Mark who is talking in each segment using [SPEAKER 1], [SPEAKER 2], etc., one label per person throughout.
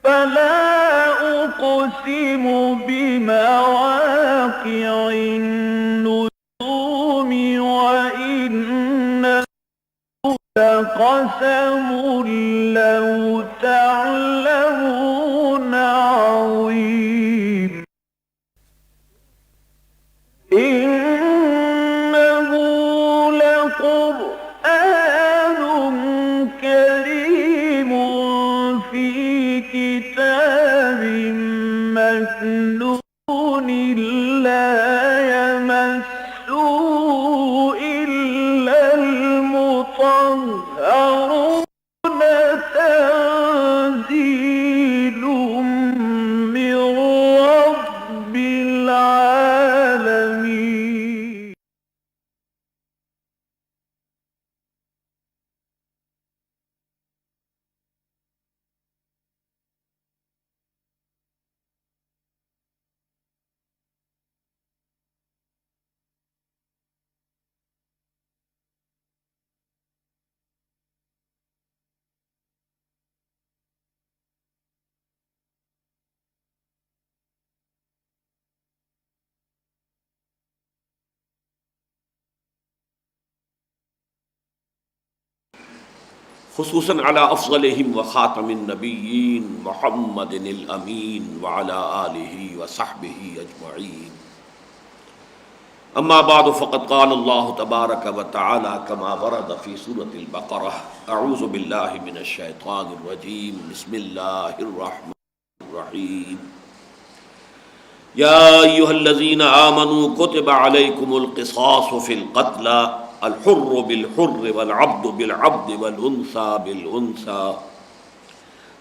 [SPEAKER 1] فلا أقسم بمواقع النجوم وإنه لقسم لو تعلمون عظيم إنه لقرآن كريم في كتاب مكنون لا يمسه إلا المطهرون تنزيل من رب العالمين.
[SPEAKER 2] خصوصاً علی افضلہم وخاتم النبیین محمد الامین وعلی آلہ وصحبہ اجمعین. اما بعد فقد قال اللہ تبارک وتعالی کما ورد فی سورۃ البقرہ اعوذ باللہ من الشیطان الرجیم بسم اللہ الرحمن الرحیم. یا ایھا الذین آمنوا کتب علیکم القصاص فی القتلی الحر بالحر والعبد بالعبد والانثى بالانثى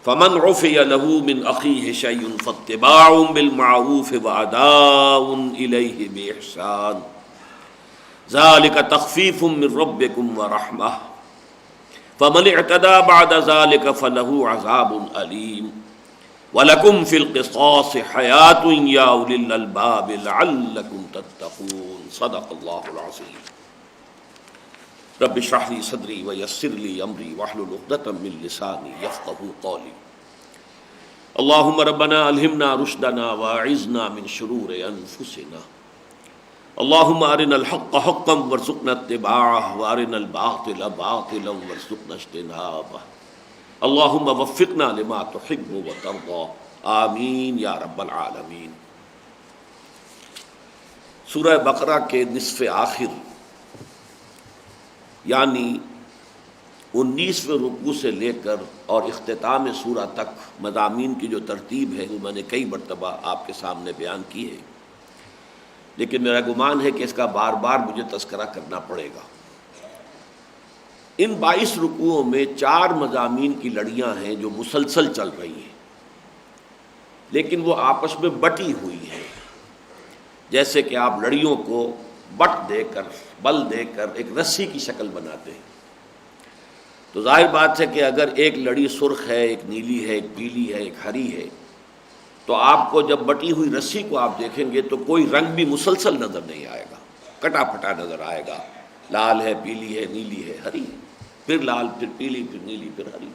[SPEAKER 2] فمن عفي له من اخيه شيء فاتباع بالمعروف واداء اليه باحسان ذلك تخفيف من ربكم ورحمه فمن اعتدى بعد ذلك فله عذاب اليم ولكم في القصاص حياة يا اولي الالباب لعلكم تتقون. صدق الله العظيم. رب اشرح لي صدري ويسر لي امري واحلل عقدة من لساني يفقهوا قولي. اللهم ربنا الهمنا رشدنا واعذنا من شرور انفسنا. اللهم ارنا الحق حقا وارزقنا اتباعه وارنا الباطل باطلا وارزقنا اجتنابه. اللهم وفقنا لما تحب وترضى. آمین یا رب العالمین. سورہ بقرہ کے نصف آخر یعنی 19ویں رکوع سے لے کر اور اختتام سورہ تک مضامین کی جو ترتیب ہے وہ میں نے کئی مرتبہ آپ کے سامنے بیان کی ہے، لیکن میرا گمان ہے کہ اس کا بار بار مجھے تذکرہ کرنا پڑے گا. ان 22 رکوعوں میں 4 مضامین کی لڑیاں ہیں جو مسلسل چل رہی ہیں، لیکن وہ آپس میں بٹی ہوئی ہیں. جیسے کہ آپ لڑیوں کو بٹ دے کر بل دے کر ایک رسی کی شکل بناتے ہیں، تو ظاہر بات ہے کہ اگر ایک لڑی سرخ ہے، ایک نیلی ہے، ایک پیلی ہے، ایک ہری ہے، تو آپ کو جب بٹی ہوئی رسی کو آپ دیکھیں گے تو کوئی رنگ بھی مسلسل نظر نہیں آئے گا، کٹا پھٹا نظر آئے گا. لال ہے، پیلی ہے، نیلی ہے، ہری ہے، پھر لال، پھر پیلی، پھر نیلی، پھر ہری.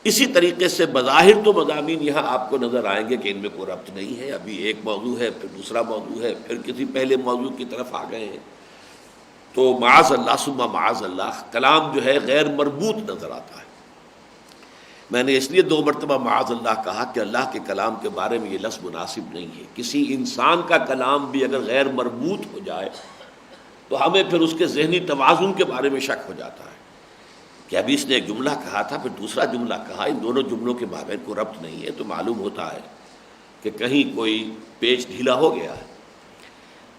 [SPEAKER 2] اسی طریقے سے بظاہر تو مضامین یہاں آپ کو نظر آئیں گے کہ ان میں کوئی ربط نہیں ہے، ابھی ایک موضوع ہے، پھر دوسرا موضوع ہے، پھر کسی پہلے موضوع کی طرف آ گئے ہیں. تو معاذ اللہ ثم معاذ اللہ کلام جو ہے غیر مربوط نظر آتا ہے. میں نے اس لیے 2 مرتبہ معاذ اللہ کہا کہ اللہ کے کلام کے بارے میں یہ لفظ مناسب نہیں ہے. کسی انسان کا کلام بھی اگر غیر مربوط ہو جائے تو ہمیں پھر اس کے ذہنی توازن کے بارے میں شک ہو جاتا ہے کہ ابھی اس نے ایک جملہ کہا تھا، پھر دوسرا جملہ کہا، ان دونوں جملوں کے مابین کوئی ربط نہیں ہے. تو معلوم ہوتا ہے کہ کہیں کوئی پیچ ڈھیلا ہو گیا ہے.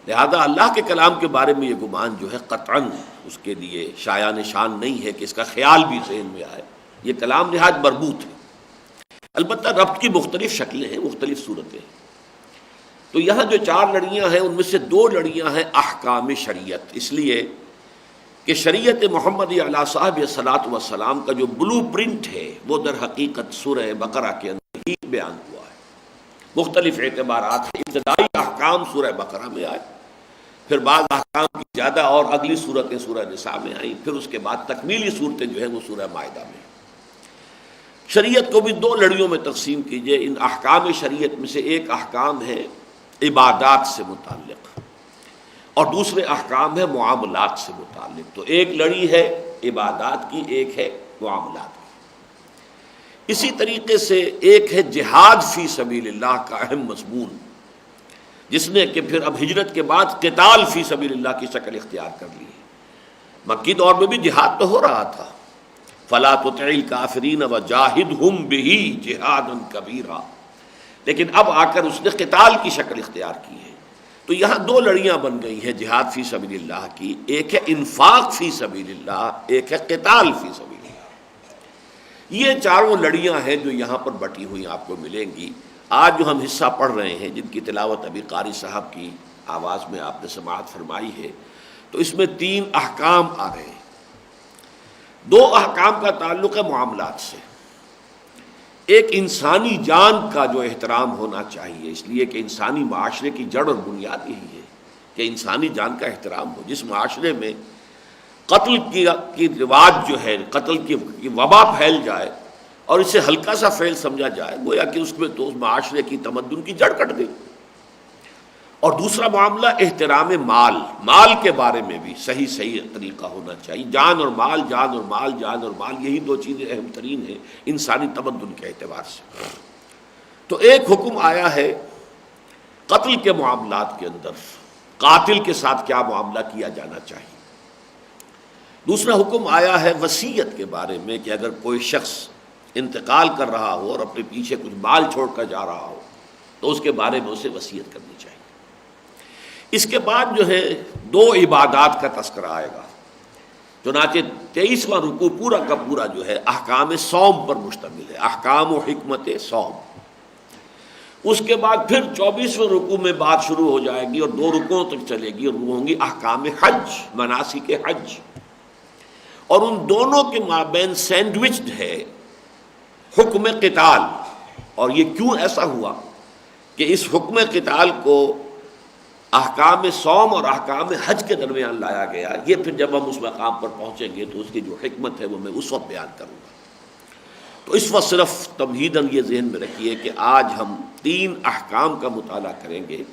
[SPEAKER 2] لہذا اللہ کے کلام کے بارے میں یہ گمان جو ہے قطعاً اس کے لیے شایع نشان نہیں ہے کہ اس کا خیال بھی ذہن میں آئے. یہ کلام نہایت مربوط ہے. البتہ ربط کی مختلف شکلیں ہیں، مختلف صورتیں ہیں. تو یہاں جو 4 لڑیاں ہیں ان میں سے 2 لڑیاں ہیں احکام شریعت، اس لیے کہ شریعت محمدی علیہ صاحب صلاۃ والسلام کا جو بلو پرنٹ ہے وہ در حقیقت سورہ بقرہ کے اندر ہی بیان ہوا ہے. مختلف اعتبارات ہیں. ابتدائی احکام سورہ بقرہ میں آئے، پھر بعض احکام کی زیادہ اور اگلی صورتیں سورہ نساء میں آئیں، پھر اس کے بعد تکمیلی صورتیں جو ہیں وہ سورہ مائدہ میں. شریعت کو بھی دو لڑیوں میں تقسیم کیجئے. ان احکام شریعت میں سے ایک احکام ہے عبادات سے متعلق اور دوسرے احکام ہے معاملات سے متعلق. تو ایک لڑی ہے عبادات کی، ایک ہے معاملات کی. اسی طریقے سے ایک ہے جہاد فی سبیل اللہ کا اہم مضمون، جس نے کہ پھر اب ہجرت کے بعد قتال فی سبیل اللہ کی شکل اختیار کر لی ہے. مکی دور میں بھی جہاد تو ہو رہا تھا، فلا تطع الکافرین وجاہدہم بہ جہادا کبیرا، لیکن اب آ کر اس نے قتال کی شکل اختیار کی ہے. تو یہاں دو لڑیاں بن گئی ہیں جہاد فی سبیل اللہ کی، ایک ہے انفاق فی سبیل اللہ، ایک ہے قتال فی سبیل اللہ. یہ چاروں لڑیاں ہیں جو یہاں پر بٹی ہوئی آپ کو ملیں گی. آج جو ہم حصہ پڑھ رہے ہیں، جن کی تلاوت ابھی قاری صاحب کی آواز میں آپ نے سماعت فرمائی ہے، تو اس میں 3 احکام آ رہے ہیں. 2 احکام کا تعلق ہے معاملات سے. ایک انسانی جان کا جو احترام ہونا چاہیے، اس لیے کہ انسانی معاشرے کی جڑ اور بنیاد یہی ہے کہ انسانی جان کا احترام ہو. جس معاشرے میں قتل کی رواج جو ہے، قتل کی وبا پھیل جائے اور اسے ہلکا سا فعل سمجھا جائے، گویا کہ اس میں تو اس معاشرے کی تمدن کی جڑ کٹ گئی. اور دوسرا معاملہ احترام مال کے بارے میں بھی صحیح طریقہ ہونا چاہیے. جان اور مال، جان اور مال، جان اور مال، یہی 2 چیزیں اہم ترین ہیں انسانی تمدن کے اعتبار سے. تو ایک حکم آیا ہے قتل کے معاملات کے اندر، قاتل کے ساتھ کیا معاملہ کیا جانا چاہیے. دوسرا حکم آیا ہے وصیت کے بارے میں کہ اگر کوئی شخص انتقال کر رہا ہو اور اپنے پیچھے کچھ مال چھوڑ کر جا رہا ہو تو اس کے بارے میں اسے وصیت کرنی چاہیے. اس کے بعد جو ہے 2 عبادات کا تذکرہ آئے گا. چنانچہ 23واں رکوع پورا کا پورا جو ہے احکام صوم پر مشتمل ہے، احکام و حکمت صوم. اس کے بعد پھر 24ویں رکوع میں بات شروع ہو جائے گی اور 2 رکوعوں تک چلے گی، اور وہ ہوں گی احکام حج، مناسک حج. اور ان دونوں کے مابین سینڈوچڈ ہے حکم قتال. اور یہ کیوں ایسا ہوا کہ اس حکم قتال کو احکام صوم اور احکام حج کے درمیان لایا گیا؟ یہ پھر جب ہم اس مقام پر پہنچیں گے تو اس کی جو حکمت ہے وہ میں اس وقت بیان کروں گا. تو اس وقت صرف تمہیداً یہ ذہن میں رکھیے کہ آج ہم 3 احکام کا مطالعہ کریں گے.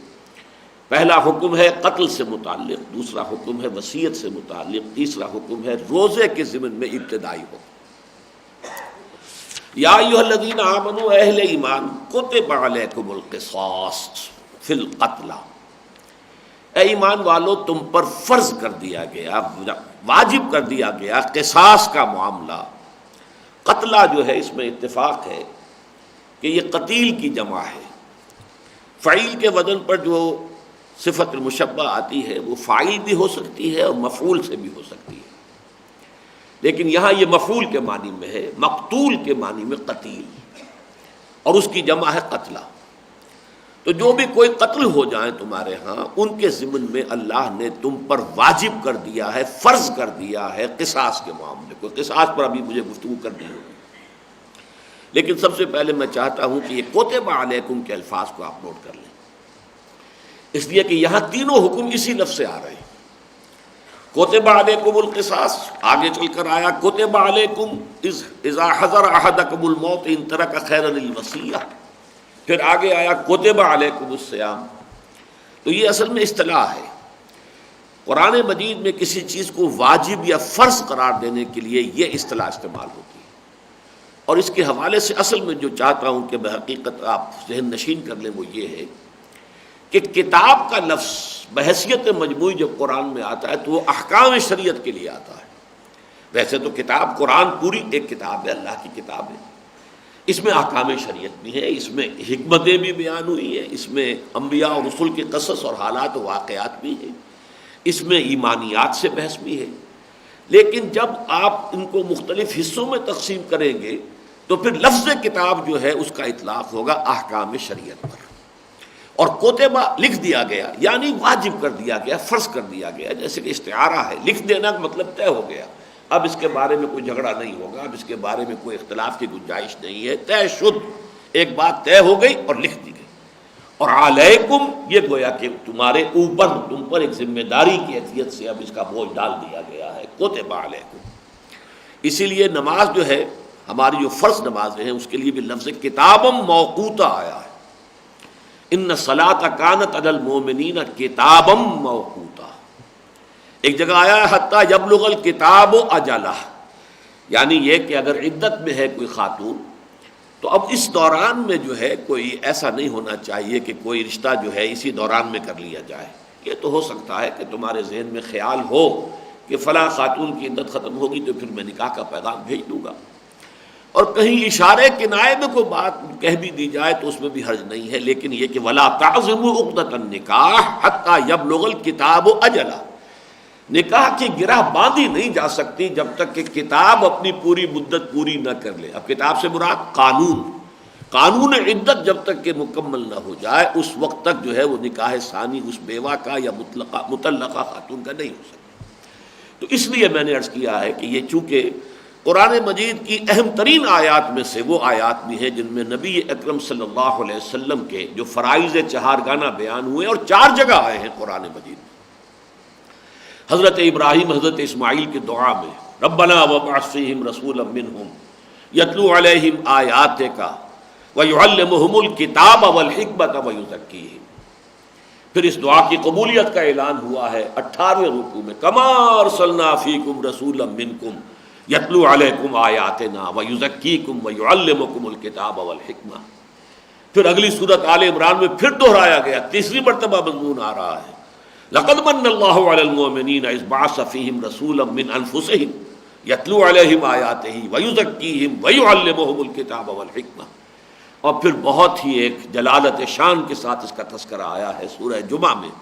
[SPEAKER 2] پہلا حکم ہے قتل سے متعلق، دوسرا حکم ہے وصیت سے متعلق، تیسرا حکم ہے روزے کے ضمن میں ابتدائی حکم. یا ایھا الذین آمنوا، اہل ایمان، کتب علیکم القصاص فی القتلی، اے ایمان والو تم پر فرض کر دیا گیا، واجب کر دیا گیا قصاص کا معاملہ. قتلہ جو ہے اس میں اتفاق ہے کہ یہ قتیل کی جمع ہے. فعیل کے وزن پر جو صفت المشبہ آتی ہے وہ فاعل بھی ہو سکتی ہے اور مفعول سے بھی ہو سکتی ہے، لیکن یہاں یہ مفعول کے معنی میں ہے، مقتول کے معنی میں قتیل، اور اس کی جمع ہے قتلہ. تو جو بھی کوئی قتل ہو جائیں تمہارے ہاں، ان کے ضمن میں اللہ نے تم پر واجب کر دیا ہے، فرض کر دیا ہے قصاص کے معاملے کو. قصاص پر ابھی مجھے گفتگو کرنی ہوگی، لیکن سب سے پہلے میں چاہتا ہوں کہ یہ کتب علیکم کے الفاظ کو آپ نوٹ کر لیں، اس لیے کہ یہاں تینوں حکم اسی لفظ سے آ رہے ہیں. کتب علیکم القصاص، آگے چل کر آیا کتب علیکم اذا حضر احدکم الموت ان ترک خیرا الوصیہ، پھر آگے آیا کتب علیکم الصیام. تو یہ اصل میں اصطلاح ہے. قرآن مجید میں کسی چیز کو واجب یا فرض قرار دینے کے لیے یہ اصطلاح استعمال ہوتی ہے. اور اس کے حوالے سے اصل میں جو چاہتا ہوں کہ بحقیقت آپ ذہن نشین کر لیں وہ یہ ہے کہ کتاب کا لفظ بحیثیت مجموعی جب قرآن میں آتا ہے تو وہ احکام شریعت کے لیے آتا ہے. ویسے تو کتاب قرآن پوری ایک کتاب ہے، اللہ کی کتاب ہے، اس میں احکام شریعت بھی ہے، اس میں حکمتیں بھی بیان ہوئی ہیں، اس میں انبیاء اور رسول کے قصص اور حالات و واقعات بھی ہیں، اس میں ایمانیات سے بحث بھی ہے. لیکن جب آپ ان کو مختلف حصوں میں تقسیم کریں گے تو پھر لفظ کتاب جو ہے اس کا اطلاق ہوگا احکام شریعت پر. اور کوتبہ لکھ دیا گیا یعنی واجب کر دیا گیا، فرض کر دیا گیا. جیسے کہ استعارہ ہے، لکھ دینا کا مطلب طے ہو گیا، اب اس کے بارے میں کوئی جھگڑا نہیں ہوگا، اب اس کے بارے میں کوئی اختلاف کی گنجائش نہیں ہے، طے شد، ایک بات طے ہو گئی اور لکھ دی گئی. اور علیکم یہ گویا کہ تمہارے اوپر، تم پر ایک ذمہ داری کی حیثیت سے اب اس کا بوجھ ڈال دیا گیا ہے، کتب علیکم. اسی لیے نماز جو ہے ہماری جو فرض نمازیں ہیں اس کے لیے بھی لفظ کتابم موقوتا آیا ہے، ان الصلاۃ کانت علی المؤمنین کتابم موقوتا۔ ایک جگہ آیا ہے حتیٰ یبلغ الکتاب اجلہ، یعنی یہ کہ اگر عدت میں ہے کوئی خاتون تو اب اس دوران میں جو ہے کوئی ایسا نہیں ہونا چاہیے کہ کوئی رشتہ جو ہے اسی دوران میں کر لیا جائے۔ یہ تو ہو سکتا ہے کہ تمہارے ذہن میں خیال ہو کہ فلاں خاتون کی عدت ختم ہوگی تو پھر میں نکاح کا پیغام بھیج دوں گا، اور کہیں اشارے کنائے میں کوئی بات کہہ بھی دی جائے تو اس میں بھی حرج نہیں ہے، لیکن یہ کہ ولا تعزموا عقدۃ النکاح حتیٰ یبلغ الکتاب اجلہ، نکاح کی گرہ باندھی نہیں جا سکتی جب تک کہ کتاب اپنی پوری مدت پوری نہ کر لے۔ اب کتاب سے مراد قانون عدت جب تک کہ مکمل نہ ہو جائے اس وقت تک جو ہے وہ نکاح ثانی اس بیوہ کا یا مطلقہ خاتون کا نہیں ہو سکتا۔ تو اس لیے میں نے عرض کیا ہے کہ یہ چونکہ قرآن مجید کی اہم ترین آیات میں سے وہ آیات بھی ہیں جن میں نبی اکرم صلی اللہ علیہ وسلم کے جو فرائض چہارگانہ بیان ہوئے اور 4 جگہ آئے ہیں قرآن مجید میں۔ حضرت ابراہیم حضرت اسماعیل کی دعا میں ربنا وابعث فیہم رسولا منہم یتلو علیہم آیاتک ویعلمہم الکتاب والحکمۃ ویزکیہم، پھر اس دعا کی قبولیت کا اعلان ہوا ہے 18ویں رکوع میں، کما ارسلنا فیکم رسولا منکم یتلو علیکم آیاتنا ویزکیکم ویعلمکم الکتاب والحکمہ۔ پھر اگلی سورۃ آل عمران میں پھر دہرایا گیا، تیسری مرتبہ مضمون آ رہا ہے لقد من اللہ علی المؤمنین اذ بعث فیہم رسولا من انفسہم یتلو علیہم آیاتہ ویزکیہم ویعلمہم الکتاب والحکمہ۔ اور پھر بہت ہی ایک جلالت شان کے ساتھ اس کا تذکرہ آیا ہے سورہ جمعہ میں،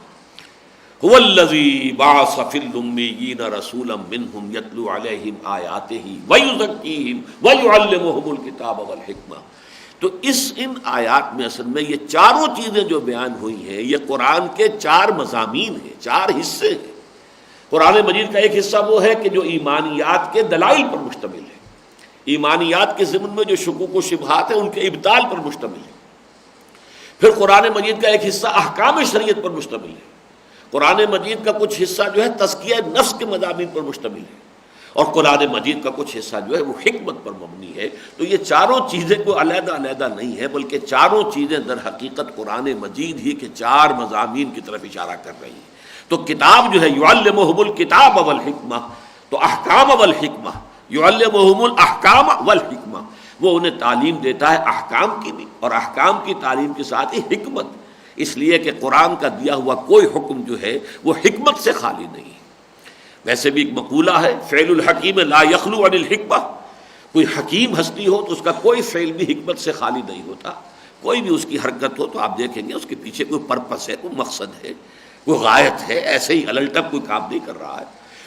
[SPEAKER 2] هو الذی بعث فی الامیین رسولا منہم یتلو علیہم آیاتہ ویزکیہم ویعلمہم الکتاب والحکمہ۔ تو ان آیات میں اصل میں یہ چاروں چیزیں جو بیان ہوئی ہیں یہ قرآن کے 4 مضامین ہیں، 4 حصے ہیں۔ قرآن مجید کا ایک حصہ وہ ہے کہ جو ایمانیات کے دلائل پر مشتمل ہے، ایمانیات کے ضمن میں جو شکوک و شبہات ہیں ان کے ابطال پر مشتمل ہے۔ پھر قرآن مجید کا ایک حصہ احکام شریعت پر مشتمل ہے، قرآن مجید کا کچھ حصہ جو ہے تزکیہ نفس کے مضامین پر مشتمل ہے، اور قرآن مجید کا کچھ حصہ جو ہے وہ حکمت پر مبنی ہے۔ تو یہ چاروں چیزیں کوئی علیحدہ علیحدہ نہیں ہے، بلکہ چاروں چیزیں در حقیقت قرآن مجید ہی کے 4 مضامین کی طرف اشارہ کر رہی ہیں۔ تو کتاب جو ہے یعلمہم الکتاب والحکمہ، تو احکام والحکمہ، یعلمہم الاحکام والحکمہ، وہ انہیں تعلیم دیتا ہے احکام کی بھی، اور احکام کی تعلیم کے ساتھ ہی حکمت، اس لیے کہ قرآن کا دیا ہوا کوئی حکم جو ہے وہ حکمت سے خالی نہیں ہے۔ ویسے بھی ایک مقولہ ہے فعل الحکیم لا یخلو عن الحکمہ، کوئی حکیم ہستی ہو تو اس کا کوئی فعل بھی حکمت سے خالی نہیں ہوتا، کوئی بھی اس کی حرکت ہو تو آپ دیکھیں گے اس کے پیچھے کوئی پرپس ہے، کوئی مقصد ہے، کوئی غایت ہے، ایسے ہی الٹپ کوئی کام نہیں کر رہا ہے۔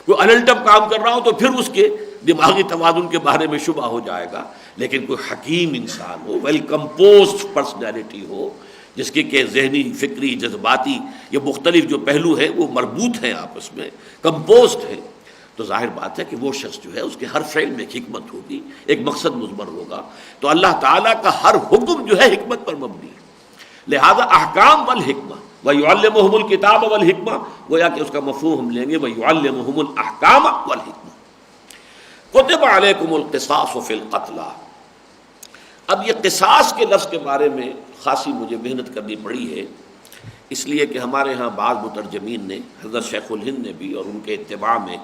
[SPEAKER 2] کوئی الٹپ کام کر رہا ہو تو پھر اس کے دماغی توازن کے بارے میں شبہ ہو جائے گا، لیکن کوئی حکیم انسان ہو، ویل کمپوزڈ پرسنالٹی ہو، جس کی کہ ذہنی، فکری، جذباتی یہ مختلف جو پہلو ہیں وہ مربوط ہیں آپس میں، کمپوزڈ ہیں، تو ظاہر بات ہے کہ وہ شخص جو ہے اس کے ہر فعل میں ایک حکمت ہوگی، ایک مقصد مضمر ہوگا۔ تو اللہ تعالیٰ کا ہر حکم جو ہے حکمت پر مبنی ہے، لہذا احکام والحکمہ وَيُعَلِّمُهُمُ الْكِتَابَ وَالْحِکْمَةَ، گویا کہ اس کا مفہوم ہم لیں گے وَيُعَلِّمُهُمُ الْأَحْکَامَ وَالْحِکْمَةَ۔ كُتِبَ عَلَيْكُمُ الْقِصَاصُ فِي الْقَتْلَى۔ اب یہ قصاص کے لفظ کے بارے میں خاصی مجھے محنت کرنی پڑی ہے، اس لیے کہ ہمارے ہاں بعض مترجمین نے، حضرت شیخ الہند نے بھی اور ان کے اتباع میں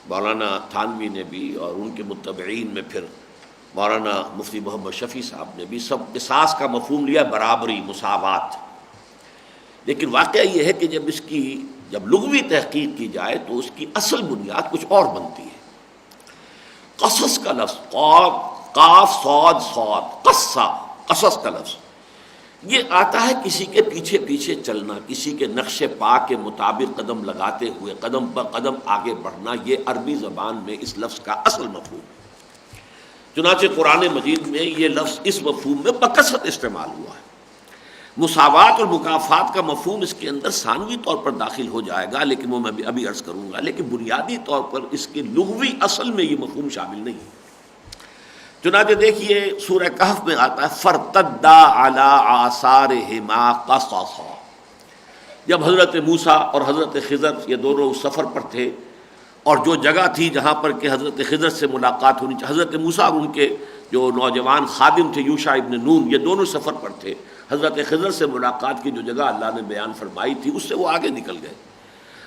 [SPEAKER 2] مولانا تھانوی نے بھی، اور ان کے متبعین میں پھر مولانا مفتی محمد شفیع صاحب نے بھی، سب قصاص کا مفہوم لیا برابری، مساوات۔ لیکن واقعہ یہ ہے کہ جب لغوی تحقیق کی جائے تو اس کی اصل بنیاد کچھ اور بنتی ہے۔ قصص کا لفظ، قاف صاد صاد، قصص کا لفظ یہ آتا ہے کسی کے پیچھے پیچھے چلنا، کسی کے نقش پا کے مطابق قدم لگاتے ہوئے قدم پر قدم آگے بڑھنا، یہ عربی زبان میں اس لفظ کا اصل مفہوم ہے۔ چنانچہ قرآن مجید میں یہ لفظ اس مفہوم میں بکثرت استعمال ہوا ہے۔ مساوات اور مکافات کا مفہوم اس کے اندر ثانوی طور پر داخل ہو جائے گا، لیکن وہ میں ابھی عرض کروں گا، لیکن بنیادی طور پر اس کی لغوی اصل میں یہ مفہوم شامل نہیں ہے۔ چنانچہ دیکھیے سورہ کہف میں آتا ہے فَارْتَدَّا عَلَىٰ آثَارِهِمَا قَصَصًا۔ جب حضرت موسیٰ اور حضرت خضر یہ دونوں سفر پر تھے اور جو جگہ تھی جہاں پر کہ حضرت خضر سے ملاقات ہونی چاہیے، حضرت موسیٰ اور ان کے جو نوجوان خادم تھے یوشع ابن نون، یہ دونوں سفر پر تھے، حضرت خضر سے ملاقات کی جو جگہ اللہ نے بیان فرمائی تھی اس سے وہ آگے نکل گئے،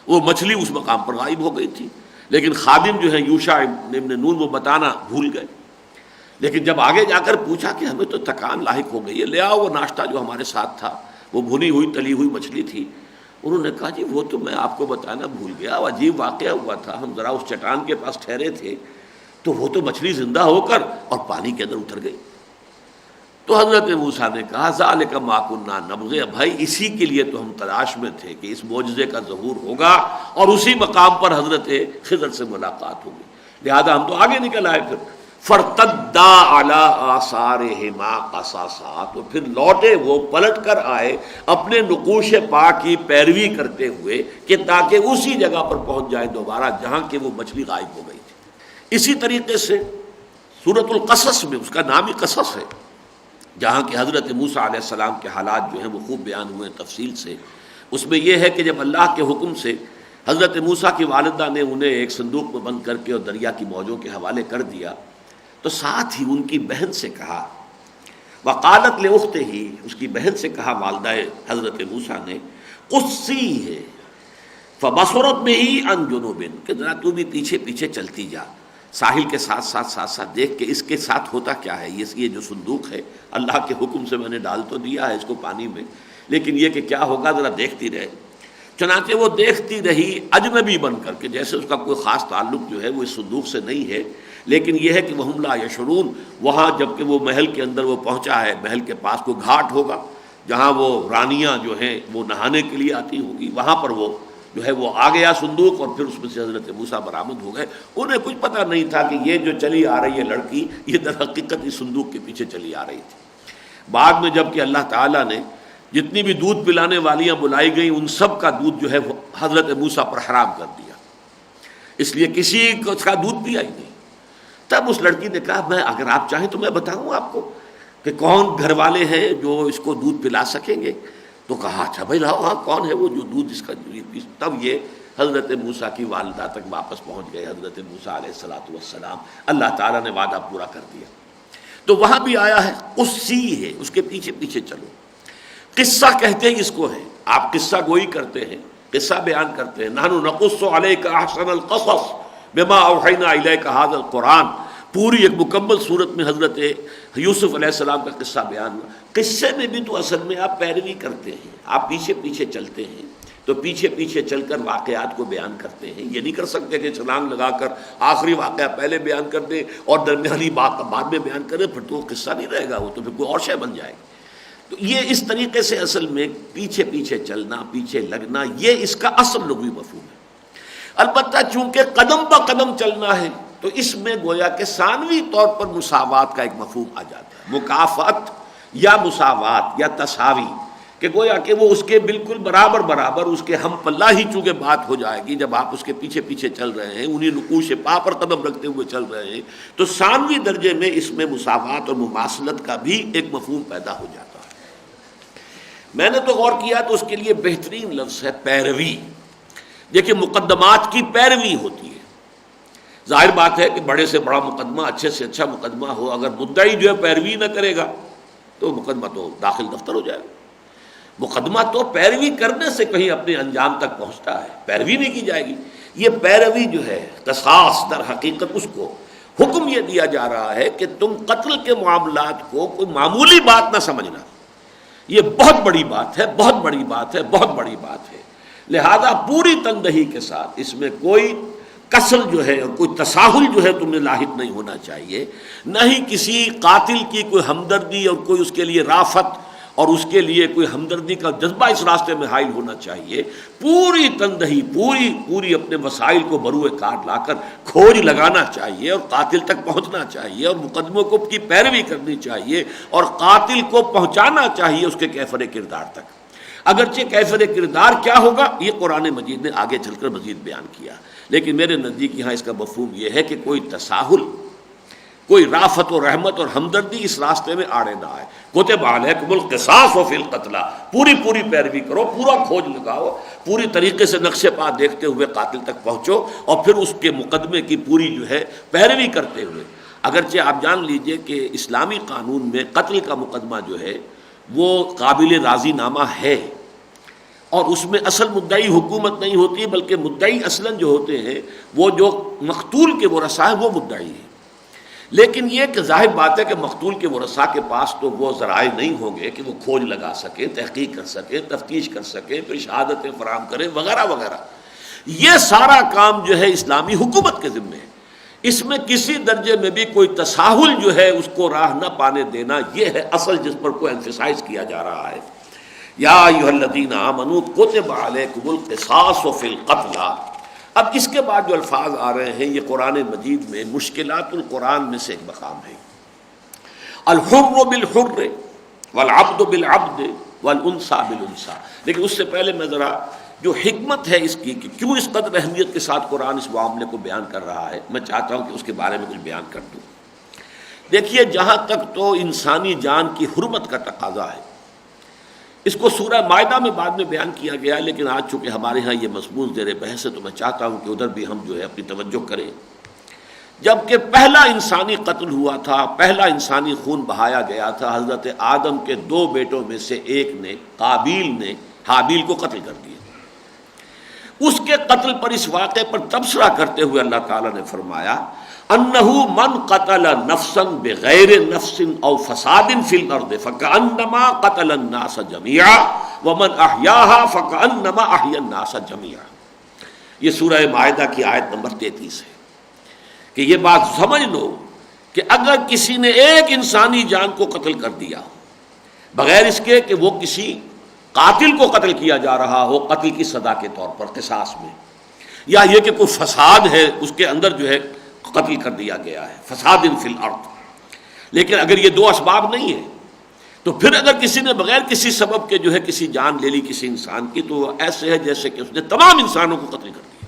[SPEAKER 2] وہ مچھلی اس مقام پر غائب ہو گئی تھی، لیکن خادم جو ہے یوشع ابن نون وہ بتانا بھول گئے۔ لیکن جب آگے جا کر پوچھا کہ ہمیں تو تکان لاحق ہو گئی ہے، لے آؤ وہ ناشتہ جو ہمارے ساتھ تھا، وہ بھنی ہوئی تلی ہوئی مچھلی تھی، انہوں نے کہا جی وہ تو میں آپ کو بتانا بھول گیا، عجیب واقعہ ہوا تھا، ہم ذرا اس چٹان کے پاس ٹھہرے تھے تو وہ تو مچھلی زندہ ہو کر اور پانی کے اندر اتر گئی۔ تو حضرت موسیٰ نے کہا ذالک ما کنا نبغی، بھائی اسی کے لیے تو ہم تلاش میں تھے کہ اس معجزے کا ظہور ہوگا اور اسی مقام پر حضرت خضر سے ملاقات ہوگی، لہذا ہم تو آگے نکل آئے۔ پھر فرتدا علی آثارہما قصصا، تو پھر لوٹے وہ، پلٹ کر آئے اپنے نقوش پا کی پیروی کرتے ہوئے کہ تاکہ اسی جگہ پر پہنچ جائے دوبارہ جہاں کہ وہ مچھلی غائب ہو گئی تھی۔ اسی طریقے سے سورۃ القصص میں، اس کا نام ہی قصص ہے، جہاں کہ حضرت موسیٰ علیہ السلام کے حالات جو ہیں وہ خوب بیان ہوئے تفصیل سے۔ اس میں یہ ہے کہ جب اللہ کے حکم سے حضرت موسیٰ کی والدہ نے انہیں ایک صندوق میں بند کر کے اور دریا کی موجوں کے حوالے کر دیا، تو ساتھ ہی ان کی بہن سے کہا، وقالت لأختہ، اس کی بہن سے کہا والدہ حضرت موسیٰ نے، قصیہ فبصرت بہ عن جنوب، کہ ذرا تو بھی پیچھے پیچھے چلتی جا، ساحل کے ساتھ ساتھ دیکھ کہ اس کے ساتھ ہوتا کیا ہے، یہ جو صندوق ہے اللہ کے حکم سے میں نے ڈال تو دیا ہے اس کو پانی میں، لیکن یہ کہ کیا ہوگا ذرا دیکھتی رہے۔ چنانچہ وہ دیکھتی رہی اجنبی بن کر کے، جیسے اس کا کوئی خاص تعلق جو ہے وہ اس صندوق سے نہیں ہے، لیکن یہ ہے کہ وہم لا یشعرون، وہاں جب کہ وہ محل کے اندر وہ پہنچا ہے، محل کے پاس کوئی گھاٹ ہوگا جہاں وہ رانیاں جو ہیں وہ نہانے کے لیے آتی ہوں گی، وہاں پر وہ جو ہے وہ آ گیا صندوق، اور پھر اس میں سے حضرت موسیٰ برآمد ہو گئے۔ انہیں کچھ پتہ نہیں تھا کہ یہ جو چلی آ رہی ہے لڑکی، یہ در حقیقت اس صندوق کے پیچھے چلی آ رہی تھی۔ بعد میں جب کہ اللہ تعالیٰ نے جتنی بھی دودھ پلانے والیاں بلائی گئیں ان سب کا دودھ جو ہے وہ حضرت موسیٰ پر حرام کر دیا، اس لیے کسی کو اس کا دودھ پیا ہی نہیں۔ تب اس لڑکی نے کہا میں اگر آپ چاہیں تو میں بتاؤں آپ کو کہ کون گھر والے ہیں جو اس کو دودھ پلا سکیں گے؟ تو کہا اچھا بھائی لاؤ، ہاں کون ہے وہ جو دودھ اس کا۔ تب یہ حضرت موسیٰ کی والدہ تک واپس پہنچ گئے حضرت موسیٰ علیہ السلام، اللہ تعالیٰ نے وعدہ پورا کر دیا۔ تو وہاں بھی آیا ہے قصی ہے، اس کے پیچھے پیچھے چلو۔ قصہ کہتے ہیں اس کو ہے، آپ قصہ گوئی کرتے ہیں، قصہ بیان کرتے ہیں، نحن نقص علیک احسن القصص بما اوحینا الیک ھذا القرآن، پوری ایک مکمل صورت میں حضرت یوسف علیہ السلام کا قصہ بیان ہوا۔ قصے میں بھی تو اصل میں آپ پیروی کرتے ہیں، آپ پیچھے پیچھے چلتے ہیں، تو پیچھے پیچھے چل کر واقعات کو بیان کرتے ہیں۔ یہ نہیں کر سکتے کہ چھلانگ لگا کر آخری واقعہ پہلے بیان کر دیں اور درمیانی بات بعد میں بیان کریں، پھر تو وہ قصہ نہیں رہے گا، وہ تو پھر کوئی اور شے بن جائے گی۔ تو یہ اس طریقے سے اصل میں پیچھے پیچھے چلنا، پیچھے لگنا، یہ اس کا اصل لغوی مفہوم ہے۔ البتہ چونکہ قدم بہ قدم چلنا ہے تو اس میں گویا کہ ثانوی طور پر مساوات کا ایک مفہوم آ جاتا ہے، مکافات یا مساوات یا تساوی، کہ گویا کہ وہ اس کے بالکل برابر اس کے ہم پلہ ہی چونکہ بات ہو جائے گی جب آپ اس کے پیچھے پیچھے چل رہے ہیں، انہیں نقوش پا پر قدم رکھتے ہوئے چل رہے ہیں، تو ثانوی درجے میں اس میں مساوات اور مماثلت کا بھی ایک مفہوم پیدا ہو جاتا ہے۔ میں نے تو غور کیا تو اس کے لیے بہترین لفظ ہے پیروی۔ دیکھیں مقدمات کی پیروی ہوتی ہے، ظاہر بات ہے کہ بڑے سے بڑا مقدمہ، اچھے سے اچھا مقدمہ ہو، اگر مدعی جو ہے پیروی نہ کرے گا تو مقدمہ تو داخل دفتر ہو جائے گا۔ مقدمہ تو پیروی کرنے سے کہیں اپنے انجام تک پہنچتا ہے، پیروی نہیں کی جائے گی۔ یہ پیروی جو ہے قصاص، در حقیقت اس کو حکم یہ دیا جا رہا ہے کہ تم قتل کے معاملات کو کوئی معمولی بات نہ سمجھنا، یہ بہت بڑی بات ہے، بہت بڑی بات ہے، بہت بڑی بات ہے، لہذا پوری تندہی کے ساتھ اس میں کوئی کسل جو ہے اور کوئی تساہل جو ہے تمہیں لاحق نہیں ہونا چاہیے، نہ ہی کسی قاتل کی کوئی ہمدردی اور کوئی اس کے لیے رافت اور اس کے لیے کوئی ہمدردی کا جذبہ اس راستے میں حائل ہونا چاہیے۔ پوری تندہی، پوری اپنے وسائل کو بروئے کار لا کر کھوج لگانا چاہیے اور قاتل تک پہنچنا چاہیے اور مقدموں کو کی پیروی کرنی چاہیے اور قاتل کو پہنچانا چاہیے اس کے کیفر کردار تک۔ اگرچہ کیفر کردار کیا ہوگا یہ قرآن مجید نے آگے چل کر مزید بیان کیا، لیکن میرے نزدیک یہاں اس کا مفہوم یہ ہے کہ کوئی تساہل، کوئی رافت و رحمت اور ہمدردی اس راستے میں آڑے نہ آئے. کتب علیکم القصاص فی القتلی، پوری پیروی کرو، پورا کھوج لگاؤ، پوری طریقے سے نقش پا دیکھتے ہوئے قاتل تک پہنچو، اور پھر اس کے مقدمے کی پوری جو ہے پیروی کرتے ہوئے. اگرچہ آپ جان لیجئے کہ اسلامی قانون میں قتل کا مقدمہ جو ہے وہ قابل راضی نامہ ہے، اور اس میں اصل مدعی حکومت نہیں ہوتی، بلکہ مدعی اصلاً جو ہوتے ہیں وہ جو مقتول کے ورثاء ہیں وہ مدعی ہیں. لیکن یہ کہ ظاہر بات ہے کہ مقتول کے ورثاء کے پاس تو وہ ذرائع نہیں ہوں گے کہ وہ کھوج لگا سکیں، تحقیق کر سکیں، تفتیش کر سکیں، پھر شہادتیں فراہم کریں وغیرہ وغیرہ. یہ سارا کام جو ہے اسلامی حکومت کے ذمہ ہے. اس میں کسی درجے میں بھی کوئی تساہل جو ہے اس کو راہ نہ پانے دینا، یہ ہے اصل جس پر کو ایمفیسائز کیا جا رہا ہے. یا ایھا الذین آمنوا کتب علیکم القصاص فی القتلی. اب اس کے بعد جو الفاظ آ رہے ہیں یہ قرآن مجید میں مشکلات القرآن میں سے ایک مقام ہے. الحر بالحر والعبد بالعبد والانثى بالانثى. لیکن اس سے پہلے میں ذرا جو حکمت ہے اس کی کہ کیوں اس قدر اہمیت کے ساتھ قرآن اس معاملے کو بیان کر رہا ہے، میں چاہتا ہوں کہ اس کے بارے میں کچھ بیان کر دوں. دیکھیے، جہاں تک تو انسانی جان کی حرمت کا تقاضا ہے، اس کو سورہ مائدہ میں بعد میں بیان کیا گیا، لیکن آج چونکہ ہمارے ہاں یہ مضمون زیر بحث ہے تو میں چاہتا ہوں کہ ادھر بھی ہم جو ہے اپنی توجہ کریں. جب کہ پہلا انسانی قتل ہوا تھا، پہلا انسانی خون بہایا گیا تھا، حضرت آدم کے 2 بیٹوں میں سے ایک نے، قابیل نے، حابیل کو قتل کر دیا. اس کے قتل پر، اس واقعے پر تبصرہ کرتے ہوئے اللہ تعالیٰ نے فرمایا انہ من قتل نفسا بغیر نفس او فساد فی الارض فکأنما قتل الناس جميعا ومن احیاها فکأنما احیا الناس جميعا. یہ سورہ مائدہ کی آیت نمبر 33 ہے کہ یہ بات سمجھ لو کہ اگر کسی نے ایک انسانی جان کو قتل کر دیا بغیر اس کے کہ وہ کسی قاتل کو قتل کیا جا رہا ہو قتل کی سزا کے طور پر قصاص میں، یا یہ کہ کوئی فساد ہے اس کے اندر جو ہے قتل کر دیا گیا ہے، فساد فی الارض. لیکن اگر یہ 2 اسباب نہیں ہیں تو پھر اگر کسی نے بغیر کسی سبب کے جو ہے کسی جان لے لی کسی انسان کی، تو ایسے ہے جیسے کہ اس نے تمام انسانوں کو قتل کر دیا،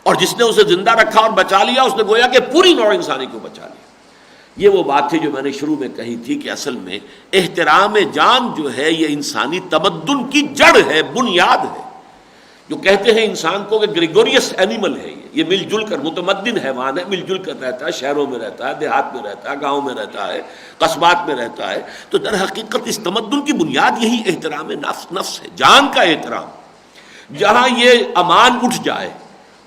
[SPEAKER 2] اور جس نے اسے زندہ رکھا اور بچا لیا اس نے گویا کہ پوری نوع انسانی کو بچا لیا. یہ وہ بات تھی جو میں نے شروع میں کہی تھی کہ اصل میں احترام جان جو ہے یہ انسانی تمدن کی جڑ ہے، بنیاد ہے. جو کہتے ہیں انسان کو کہ گریگوریس اینیمل ہے، یہ مل جل کر متمدن حیوان ہے، مل جل کر رہتا ہے، شہروں میں رہتا ہے، دیہات میں رہتا ہے، گاؤں میں رہتا ہے، قصبات میں رہتا ہے. تو در حقیقت اس تمدن کی بنیاد یہی احترام نفس ہے، جان کا احترام. جہاں یہ امان اٹھ جائے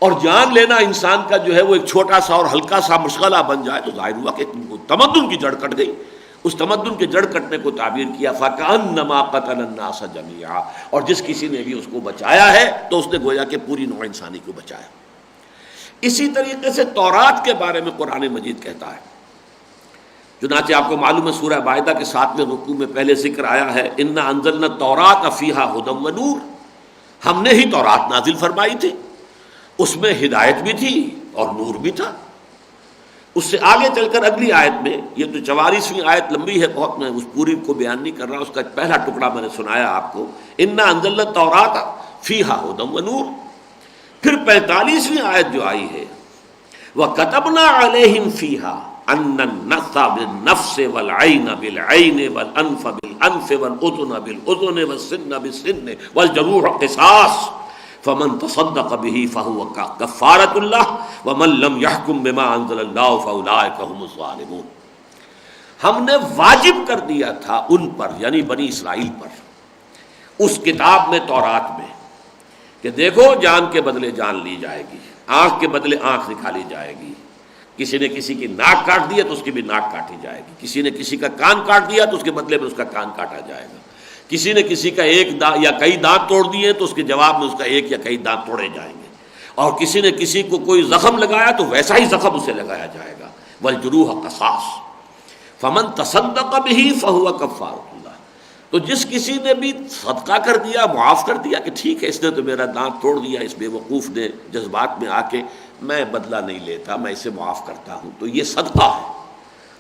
[SPEAKER 2] اور جان لینا انسان کا جو ہے وہ ایک چھوٹا سا اور ہلکا سا مشغلہ بن جائے تو ظاہر ہوا کہ تمدن کی جڑ کٹ گئی. اس تمدن کے جڑ کٹنے کو تعبیر کیا فَكَأَنَّمَا قَتَلَ النَّاسَ جَمِيعًا. اور جس کسی نے بھی اس کو بچایا ہے تو اس نے گویا کہ پوری نوع انسانی کو بچایا. اسی طریقے سے تورات کے بارے میں قرآن مجید کہتا ہے، چنانچہ آپ کو معلوم ہے سورہ مائدہ کے 7ویں رکوع میں پہلے ذکر آیا ہے اِنَّا أَنزَلْنَا التَّوْرَاةَ فِيهَا هُدًى وَنُورٌ. ہم نے ہی تورات نازل فرمائی تھی، اس میں ہدایت بھی تھی اور نور بھی تھا. اس سے آگے چل کر اگلی آیت میں، یہ تو 44ویں آیت لمبی ہے بہت، میں اس پوری کو بیان نہیں کر رہا، اس کا پہلا ٹکڑا میں نے سنایا آپ کو، اِنَّا أَنزَلْنَا التَّوْرَاةَ فِيهَا هُدًى وَنُورٌ. پھر 45ویں آیت جو آئی ہے وَكَتَبْنَا عَلَيْهِمْ فِيهَا أَنَّ النَّفْسَ بِالنَّفْسِ وَالْعَيْنَ بِالْعَيْنِ وَالْأَنْفَ بِالْأَنْفِ وَالْأُذُنَ بِالْأُذُنِ وَالسِّنَّ بِالسِّنِّ وَالْجُرُوحَ قِصَاصٌ فَمَن تَصَدَّقَ بِهِ فَهُوَ كَفَّارَةٌ لَهُ وَمَن لَّمْ يَحْكُم بِمَا أَنزَلَ اللَّهُ فَأُولَٰئِكَ هُمُ الظَّالِمُونَ. ہم نے واجب کر دیا تھا ان پر، یعنی بنی اسرائیل پر، اس کتاب میں، تورات میں، کہ دیکھو جان کے بدلے جان لی جائے گی، آنکھ کے بدلے آنکھ نکالی جائے گی، کسی نے کسی کی ناک کاٹ دیا تو اس کی بھی ناک کاٹی جائے گی، کسی نے کسی کا کان کاٹ دیا تو اس کے بدلے میں اس کا کان کاٹا جائے گا، کسی نے کسی کا ایک یا کئی دانت توڑ دیے تو اس کے جواب میں اس کا ایک یا کئی دانت توڑے جائیں گے، اور کسی نے کسی کو کوئی زخم لگایا تو ویسا ہی زخم اسے لگایا جائے گا. والجروح قصاص فمن تصدق به فهو كفارۃ اللہ. تو جس کسی نے بھی صدقہ کر دیا، معاف کر دیا کہ ٹھیک ہے اس نے تو میرا دانت توڑ دیا، اس بے وقوف نے جذبات میں آ کے، میں بدلہ نہیں لیتا، میں اسے معاف کرتا ہوں، تو یہ صدقہ ہے.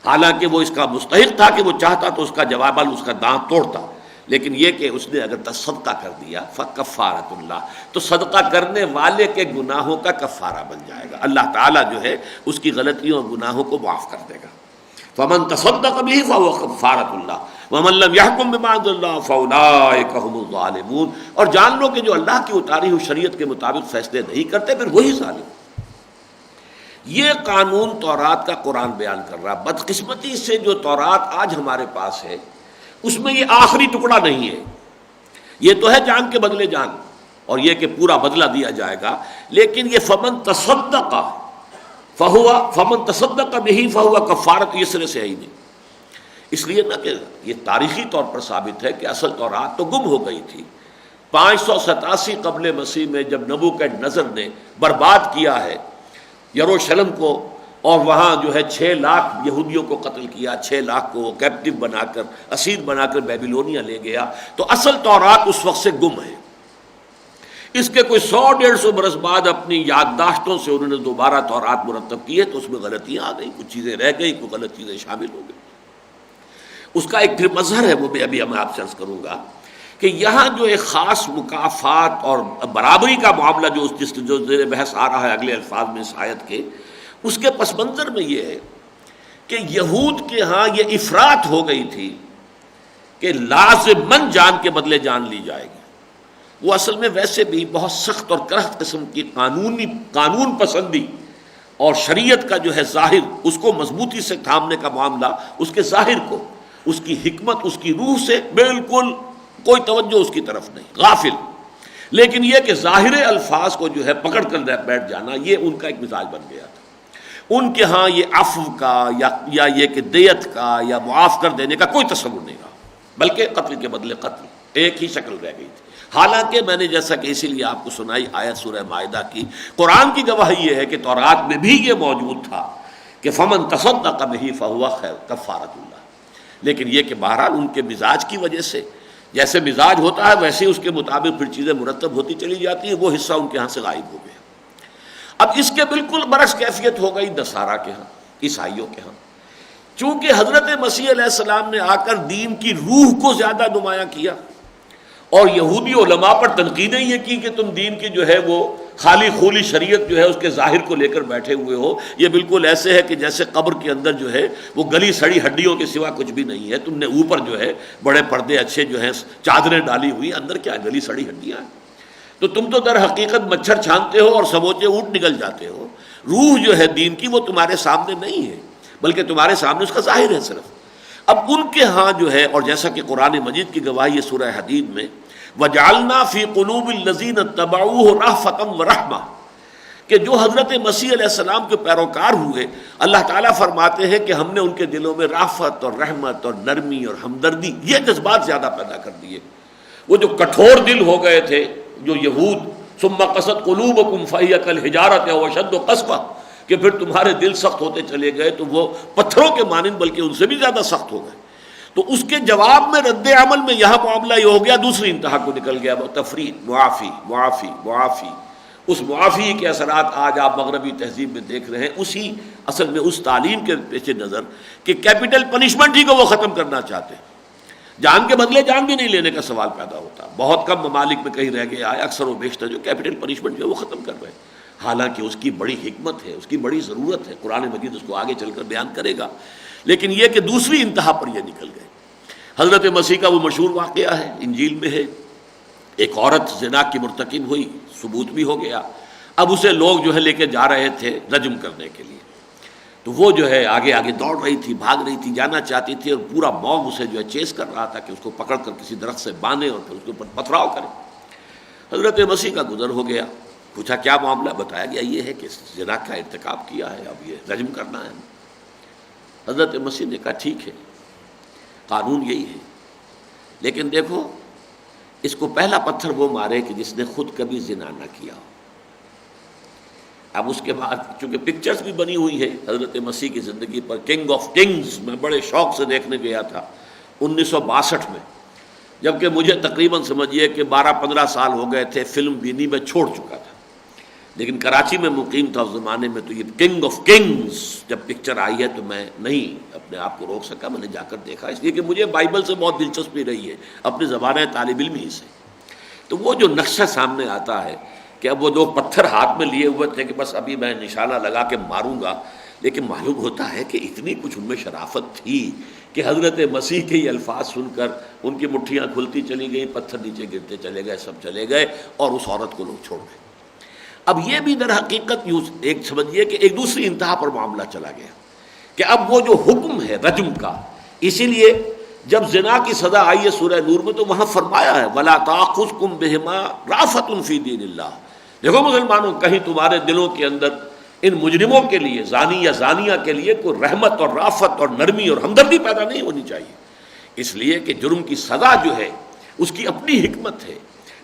[SPEAKER 2] حالانکہ وہ اس کا مستحق تھا کہ وہ چاہتا تو اس کا جواباً اس کا دانت توڑتا، لیکن یہ کہ اس نے اگر صدقہ کر دیا فکفارۃ اللہ، تو صدقہ کرنے والے کے گناہوں کا کفارہ بن جائے گا، اللہ تعالیٰ جو ہے اس کی غلطیوں اور گناہوں کو معاف کر دے گا۔ فمن تصدق به فهو کفارۃ اللہ ومن لم يحكم بما انزل الله فاولئک هم الظالمون، اور جان لو کہ جو اللہ کی اتاری ہوئی شریعت کے مطابق فیصلے نہیں کرتے پھر وہی ظالم۔ یہ قانون تورات کا قرآن بیان کر رہا۔ بدقسمتی سے جو تورات آج ہمارے پاس ہے اس میں یہ آخری ٹکڑا نہیں ہے، یہ تو ہے جان کے بدلے جان اور یہ کہ پورا بدلہ دیا جائے گا، لیکن یہ فمن تصدق به فهو کفارۃ یہ سرے سے ہی نہیں۔ اس لیے نہ کہ یہ تاریخی طور پر ثابت ہے کہ اصل تورات تو گم ہو گئی تھی۔ 587 قبل مسیح میں جب نبوکدنضر نے برباد کیا ہے یروشلم کو، اور وہاں جو ہے 6 لاکھ یہودیوں کو قتل کیا، 6 لاکھ کو کیپٹیو بنا کر، اسیر بنا کر بیبیلونیا لے گیا، تو اصل تورات اس وقت سے گم ہے۔ اس کے کوئی 100-150 برس بعد اپنی یادداشتوں سے انہوں نے دوبارہ تورات مرتب کی ہے، تو اس میں غلطیاں آ گئی، کچھ چیزیں رہ گئی، کچھ غلط چیزیں شامل ہو گئی۔ اس کا ایک پھر مظہر ہے، وہ بھی ابھی میں آپ سے عرض کروں گا کہ یہاں جو ایک خاص مکافات اور برابری کا معاملہ جو زیر بحث آ رہا ہے اگلے الفاظ میں اس آیت کے، اس کے پس منظر میں یہ ہے کہ یہود کے ہاں یہ افراط ہو گئی تھی کہ لازماً جان کے بدلے جان لی جائے گی۔ وہ اصل میں ویسے بھی بہت سخت اور کرخت قسم کی قانون پسندی اور شریعت کا جو ہے ظاہر، اس کو مضبوطی سے تھامنے کا معاملہ، اس کے ظاہر کو، اس کی حکمت، اس کی روح سے بالکل کوئی توجہ اس کی طرف نہیں، غافل۔ لیکن یہ کہ ظاہر الفاظ کو جو ہے پکڑ کر بیٹھ جانا، یہ ان کا ایک مزاج بن گیا تھا۔ ان کے ہاں یہ عفو کا یا یہ کہ دیت کا یا معاف کر دینے کا کوئی تصور نہیں رہا، بلکہ قتل کے بدلے قتل، ایک ہی شکل رہ گئی تھی۔ حالانکہ میں نے جیسا کہ اسی لیے آپ کو سنائی آیت سورہ مائدہ کی، قرآن کی گواہی یہ ہے کہ تورات میں بھی یہ موجود تھا کہ فمن تصدق به فهو خیر کفارۃ اللہ، لیکن یہ کہ بہرحال ان کے مزاج کی وجہ سے، جیسے مزاج ہوتا ہے ویسے اس کے مطابق پھر چیزیں مرتب ہوتی چلی جاتی ہیں، وہ حصہ ان کے ہاں سے غائب ہو گیا۔ اب اس کے بالکل برعکس کیفیت ہو گئی نصارہ کے ہاں، عیسائیوں کے ہاں۔ چونکہ حضرت مسیح علیہ السلام نے آ کر دین کی روح کو زیادہ نمایاں کیا، اور یہودی علماء پر تنقیدیں یہ کی کہ تم دین کی جو ہے وہ خالی خولی شریعت جو ہے اس کے ظاہر کو لے کر بیٹھے ہوئے ہو، یہ بالکل ایسے ہے کہ جیسے قبر کے اندر جو ہے وہ گلی سڑی ہڈیوں کے سوا کچھ بھی نہیں ہے، تم نے اوپر جو ہے بڑے پردے اچھے جو ہیں چادریں ڈالی ہوئی، اندر کیا گلی سڑی ہڈیاں ہیں، تو تم تو در حقیقت مچھر چھانتے ہو اور سموچے اونٹ نکل جاتے ہو۔ روح جو ہے دین کی وہ تمہارے سامنے نہیں ہے، بلکہ تمہارے سامنے اس کا ظاہر ہے صرف۔ اب ان کے ہاں جو ہے، اور جیسا کہ قرآن مجید کی گواہی ہے سورہ حدید میں، وَجَعَلْنَا فِي قُلُوبِ الَّذِينَ اتَّبَعُوهُ رَأْفَةً وَرَحْمَةً، کہ جو حضرت مسیح علیہ السلام کے پیروکار ہوئے، اللہ تعالیٰ فرماتے ہیں کہ ہم نے ان کے دلوں میں رافت اور رحمت اور نرمی اور ہمدردی، یہ جذبات زیادہ پیدا کر دیے۔ وہ جو کٹھور دل ہو گئے تھے جو یہود، ثم قست قلوبکم فہی کالحجارۃ او اشد قسوۃ، کہ پھر تمہارے دل سخت ہوتے چلے گئے تو وہ پتھروں کے مانند بلکہ ان سے بھی زیادہ سخت ہو گئے۔ تو اس کے جواب میں رد عمل میں یہاں معاملہ یہ ہو گیا، دوسری انتہا کو نکل گیا، تفرید، معافی۔ اس معافی کے اثرات آج آپ مغربی تہذیب میں دیکھ رہے ہیں، اسی اصل میں اس تعلیم کے پیش نظر کہ کیپٹل پنشمنٹ ہی کو وہ ختم کرنا چاہتے ہیں، جان کے بدلے جان بھی نہیں لینے کا سوال پیدا ہوتا۔ بہت کم ممالک میں کہیں رہ گیا ہے، اکثر و بیشتر جو کیپٹل پنشمنٹ جو ہے وہ ختم کر رہے ہیں، حالانکہ اس کی بڑی حکمت ہے، اس کی بڑی ضرورت ہے، قرآن مجید اس کو آگے چل کر بیان کرے گا، لیکن یہ کہ دوسری انتہا پر یہ نکل گئے۔ حضرت مسیح کا وہ مشہور واقعہ ہے، انجیل میں ہے، ایک عورت زنا کی مرتکب ہوئی، ثبوت بھی ہو گیا، اب اسے لوگ جو ہے لے کے جا رہے تھے رجم کرنے کے لیے، تو وہ جو ہے آگے آگے دوڑ رہی تھی، بھاگ رہی تھی، جانا چاہتی تھی، اور پورا موب اسے جو ہے چیز کر رہا تھا کہ اس کو پکڑ کر کسی درخت سے باندھے اور پھر اس کے اوپر پتھراؤ کرے۔ حضرت مسیح کا گزر ہو گیا، پوچھا کیا معاملہ، بتایا گیا یہ ہے کہ زنا کا ارتکاب کیا ہے، اب یہ رجم کرنا ہے۔ حضرت مسیح نے کہا ٹھیک ہے، قانون یہی ہے، لیکن دیکھو اس کو پہلا پتھر وہ مارے کہ جس نے خود کبھی زنا نہ کیا ہو۔ اب اس کے بعد چونکہ پکچرز بھی بنی ہوئی ہے حضرت مسیح کی زندگی پر، کنگ آف کنگز میں بڑے شوق سے دیکھنے گیا تھا 1962 میں، جبکہ مجھے تقریباً سمجھیے کہ 12-15 سال ہو گئے تھے، فلم بینی میں چھوڑ چکا تھا، لیکن کراچی میں مقیم تھا اس زمانے میں، تو یہ کنگ آف کنگز جب پکچر آئی ہے تو میں نہیں اپنے آپ کو روک سکا، میں نے جا کر دیکھا، اس لیے کہ مجھے بائبل سے بہت دلچسپی رہی ہے اپنے زمانہ طالب علم ہی سے۔ تو وہ جو نقشہ سامنے آتا ہے کہ اب وہ دو پتھر ہاتھ میں لیے ہوئے تھے کہ بس ابھی میں نشانہ لگا کے ماروں گا، لیکن معلوم ہوتا ہے کہ اتنی کچھ ان میں شرافت تھی کہ حضرت مسیح کے یہ الفاظ سن کر ان کی مٹھیاں کھلتی چلی گئیں، پتھر نیچے گرتے چلے گئے، سب چلے گئے اور اس عورت کو لوگ چھوڑ گئے۔ اب یہ بھی در حقیقت ایک سمجھیے کہ ایک دوسری انتہا پر معاملہ چلا گیا کہ اب وہ جو حکم ہے رجم کا، اسی لیے جب زنا کی سزا آئی ہے سورہ نور میں تو وہاں فرمایا ہے وَلَا تَأْخُذْكُمْ بِهِمَا رَأْفَةٌ فِي دِينِ اللَّهِ۔ دیکھو مسلمانوں، کہیں تمہارے دلوں کے اندر ان مجرموں کے لیے، زانی یا زانیہ کے لیے کوئی رحمت اور رافت اور نرمی اور ہمدردی پیدا نہیں ہونی چاہیے، اس لیے کہ جرم کی سزا جو ہے اس کی اپنی حکمت ہے۔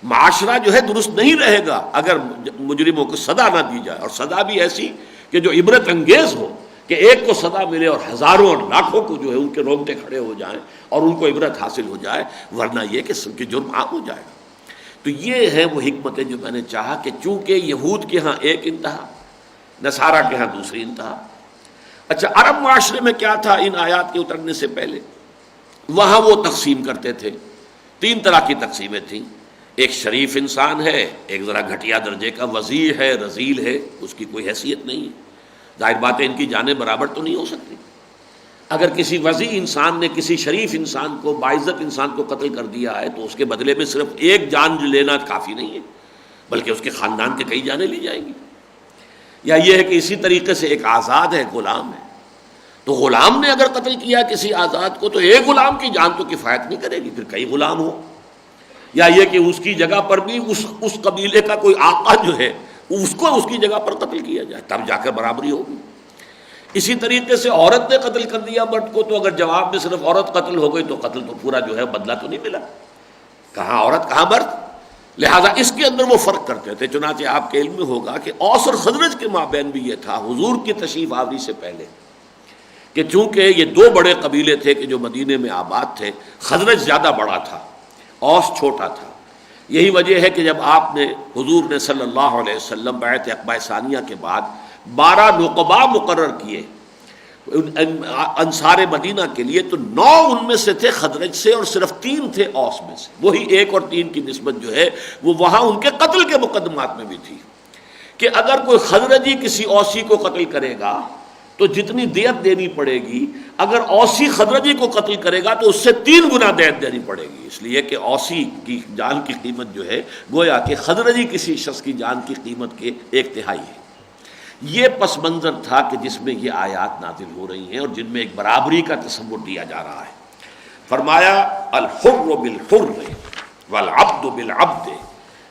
[SPEAKER 2] معاشرہ جو ہے درست نہیں رہے گا اگر مجرموں کو سزا نہ دی جائے، اور سزا بھی ایسی کہ جو عبرت انگیز ہو، کہ ایک کو سزا ملے اور ہزاروں اور لاکھوں کو جو ہے ان کے رونگٹے کھڑے ہو جائیں اور ان کو عبرت حاصل ہو جائے، ورنہ یہ کہ سب کے جرم عام ہو جائے گا۔ تو یہ ہے وہ حکمتیں جو میں نے چاہا کہ چونکہ یہود کے ہاں ایک انتہا، نصارہ کے ہاں دوسری انتہا۔ اچھا، عرب معاشرے میں کیا تھا ان آیات کے اترنے سے پہلے؟ وہاں وہ تقسیم کرتے تھے، تین طرح کی تقسیمیں تھیں۔ ایک شریف انسان ہے، ایک ذرا گھٹیا درجے کا وزیر ہے، رذیل ہے، اس کی کوئی حیثیت نہیں ہے، ظاہر بات ہے ان کی جانیں برابر تو نہیں ہو سکتی۔ اگر کسی وزیر انسان نے کسی شریف انسان کو، باعزت انسان کو قتل کر دیا ہے تو اس کے بدلے میں صرف ایک جان لینا کافی نہیں ہے، بلکہ اس کے خاندان کے کئی جانیں لی جائیں گی۔ یا یہ ہے کہ اسی طریقے سے ایک آزاد ہے، غلام ہے، تو غلام نے اگر قتل کیا کسی آزاد کو تو ایک غلام کی جان تو کفایت نہیں کرے گی، پھر کئی غلام ہو۔ یا یہ کہ اس کی جگہ پر بھی اس قبیلے کا کوئی آقا جو ہے اس کو اس کی جگہ پر قتل کیا جائے، تب جا کر برابری ہوگی۔ اسی طریقے سے عورت نے قتل کر دیا مرد کو، تو اگر جواب میں صرف عورت قتل ہو گئی تو قتل تو پورا جو ہے بدلہ تو نہیں ملا، کہاں عورت کہاں مرد۔ لہٰذا اس کے اندر وہ فرق کرتے تھے۔ چنانچہ آپ کے علم میں ہوگا کہ اوس اور خزرج کے مابین بھی یہ تھا حضور کی تشریف آوری سے پہلے، کہ چونکہ یہ دو بڑے قبیلے تھے کہ جو مدینے میں آباد تھے، خزرج زیادہ بڑا تھا، اوس چھوٹا تھا۔ یہی وجہ ہے کہ جب آپ نے حضور نے صلی اللہ علیہ وسلم بیعت عقبہ ثانیہ کے بعد 12 نقباء مقرر کیے انصار مدینہ کے لیے، تو 9 ان میں سے تھے خزرج سے اور صرف 3 تھے اوس میں سے۔ وہی 1 اور 3 کی نسبت جو ہے وہ وہاں ان کے قتل کے مقدمات میں بھی تھی کہ اگر کوئی خزرجی کسی اوسی کو قتل کرے گا تو جتنی دیت دینی پڑے گی، اگر اوسی خزرجی کو قتل کرے گا تو اس سے 3 گنا دیت دینی پڑے گی، اس لیے کہ اوسی کی جان کی قیمت جو ہے گویا کہ خزرجی کسی شخص کی جان کی قیمت کے 1/3 ہے۔ یہ پس منظر تھا کہ جس میں یہ آیات نازل ہو رہی ہیں اور جن میں ایک برابری کا تصور دیا جا رہا ہے۔ فرمایا الحر بالحر والعبد بالعبد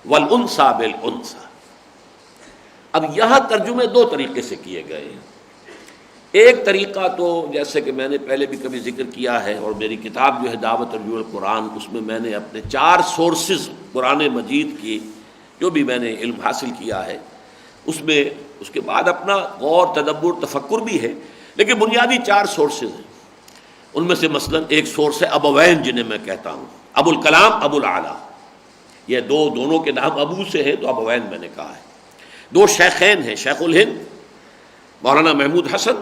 [SPEAKER 2] والانثى بالانثى۔ اب یہاں ترجمے 2 طریقے سے کیے گئے ہیں۔ ایک طریقہ تو جیسے کہ میں نے پہلے بھی کبھی ذکر کیا ہے، اور میری کتاب جو ہے دعوت رجوع القرآن، اس میں میں نے اپنے 4 سورسز قرآن مجید کی جو بھی میں نے علم حاصل کیا ہے اس میں، اس کے بعد اپنا غور تدبر تفکر بھی ہے، لیکن بنیادی 4 سورسز ہیں۔ ان میں سے مثلا ایک سورس ہے ابوین، جنہیں میں کہتا ہوں ابو الکلام ابو العلا، یہ دونوں کے نام ابو سے ہیں تو ابوین میں نے کہا ہے۔ 2 شیخین ہیں، شیخ الہند مولانا محمود حسن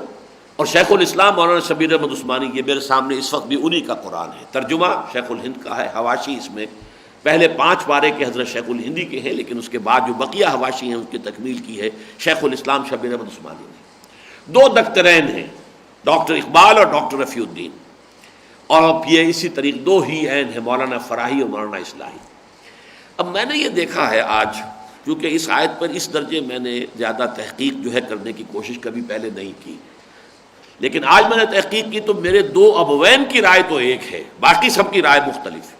[SPEAKER 2] اور شیخ الاسلام مولانا شبیر احمد عثمانی، یہ میرے سامنے اس وقت بھی انہی کا قرآن ہے۔ ترجمہ شیخ الہند کا ہے، حواشی اس میں پہلے 5 پارے کے حضرت شیخ الہندی کے ہیں، لیکن اس کے بعد جو بقیہ حواشی ہیں ان کی تکمیل کی ہے شیخ الاسلام شبیر احمد عثمانی نے۔ 2 دکترین ہیں، ڈاکٹر اقبال اور ڈاکٹر رفیع الدین، اور یہ اسی طریقے 2 ہی عین ہیں، مولانا فراہی اور مولانا اصلاحی۔ اب میں نے یہ دیکھا ہے آج، کیونکہ اس آیت پر اس درجے میں نے زیادہ تحقیق جو ہے کرنے کی کوشش کبھی پہلے نہیں کی، لیکن آج میں نے تحقیق کی تو میرے 2 ابوین کی رائے تو ایک ہے، باقی سب کی رائے مختلف ہے۔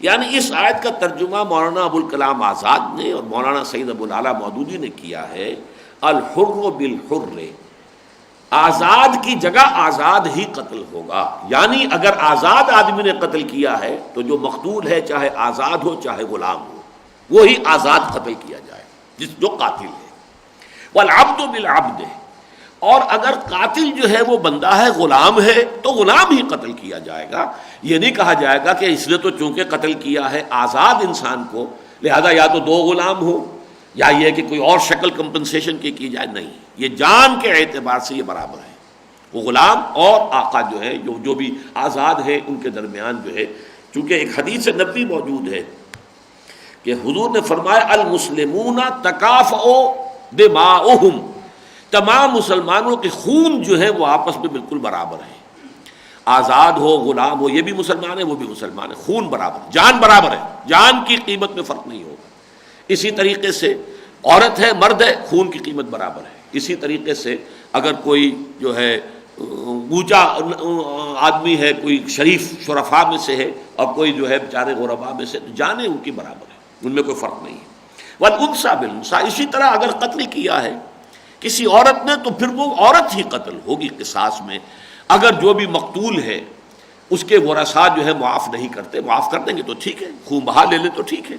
[SPEAKER 2] یعنی اس آیت کا ترجمہ مولانا ابو الکلام آزاد نے اور مولانا سید ابو العلا مودودی نے کیا ہے الحر بالحر، آزاد کی جگہ آزاد ہی قتل ہوگا، یعنی اگر آزاد آدمی نے قتل کیا ہے تو جو مقتول ہے چاہے آزاد ہو چاہے غلام ہو وہی آزاد قتل کیا جائے جو قاتل ہے۔ والعبد بالعبد، اور اگر قاتل جو ہے وہ بندہ ہے، غلام ہے، تو غلام ہی قتل کیا جائے گا۔ یہ نہیں کہا جائے گا کہ اس نے تو چونکہ قتل کیا ہے آزاد انسان کو لہذا یا تو 2 غلام ہو یا یہ کہ کوئی اور شکل کمپنسیشن کی جائے، نہیں، یہ جان کے اعتبار سے یہ برابر ہے۔ وہ غلام اور آقا جو ہے، جو بھی آزاد ہے، ان کے درمیان جو ہے، چونکہ ایک حدیث نبوی موجود ہے کہ حضور نے فرمایا المسلمون تکافؤ دماؤہم، تمام مسلمانوں کے خون جو ہے وہ آپس میں بالکل برابر ہے، آزاد ہو غلام ہو، یہ بھی مسلمان ہے وہ بھی مسلمان ہے، خون برابر، جان برابر ہے، جان کی قیمت میں فرق نہیں ہوگا۔ اسی طریقے سے عورت ہے مرد ہے، خون کی قیمت برابر ہے۔ اسی طریقے سے اگر کوئی جو ہے اونچا آدمی ہے، کوئی شریف شرفاء میں سے ہے، اور کوئی جو ہے بیچارے غرباء میں سے، جانیں ان کی برابر ہے، ان میں کوئی فرق نہیں ہے۔ والانثى بالانثى، اسی طرح اگر قتل کیا ہے کسی عورت نے تو پھر وہ عورت ہی قتل ہوگی قصاص میں۔ اگر جو بھی مقتول ہے اس کے ورثاء جو ہے معاف نہیں کرتے، معاف کر دیں گے تو ٹھیک ہے، خون بہا لے لیں تو ٹھیک ہے،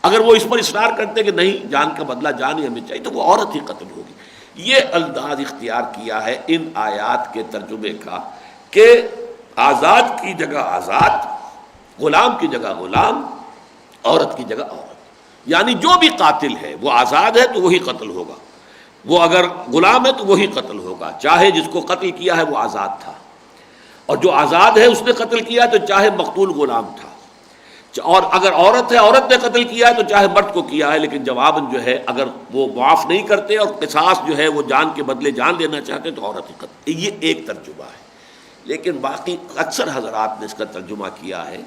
[SPEAKER 2] اگر وہ اس پر اصرار کرتے کہ نہیں جان کا بدلہ جان ہی ہمیں چاہیے تو وہ عورت ہی قتل ہوگی۔ یہ انداز اختیار کیا ہے ان آیات کے ترجمے کا کہ آزاد کی جگہ آزاد، غلام کی جگہ غلام، عورت کی جگہ عورت، یعنی جو بھی قاتل ہے وہ آزاد ہے تو وہی قتل ہوگا، وہ اگر غلام ہے تو وہی قتل ہوگا، چاہے جس کو قتل کیا ہے وہ آزاد تھا، اور جو آزاد ہے اس نے قتل کیا تو چاہے مقتول غلام تھا، اور اگر عورت ہے عورت نے قتل کیا ہے تو چاہے مرد کو کیا ہے، لیکن جواباً جو ہے اگر وہ معاف نہیں کرتے اور قصاص جو ہے وہ جان کے بدلے جان لینا چاہتے تو عورت ہی قتل۔ یہ ایک ترجمہ ہے، لیکن باقی اکثر حضرات نے اس کا ترجمہ کیا ہے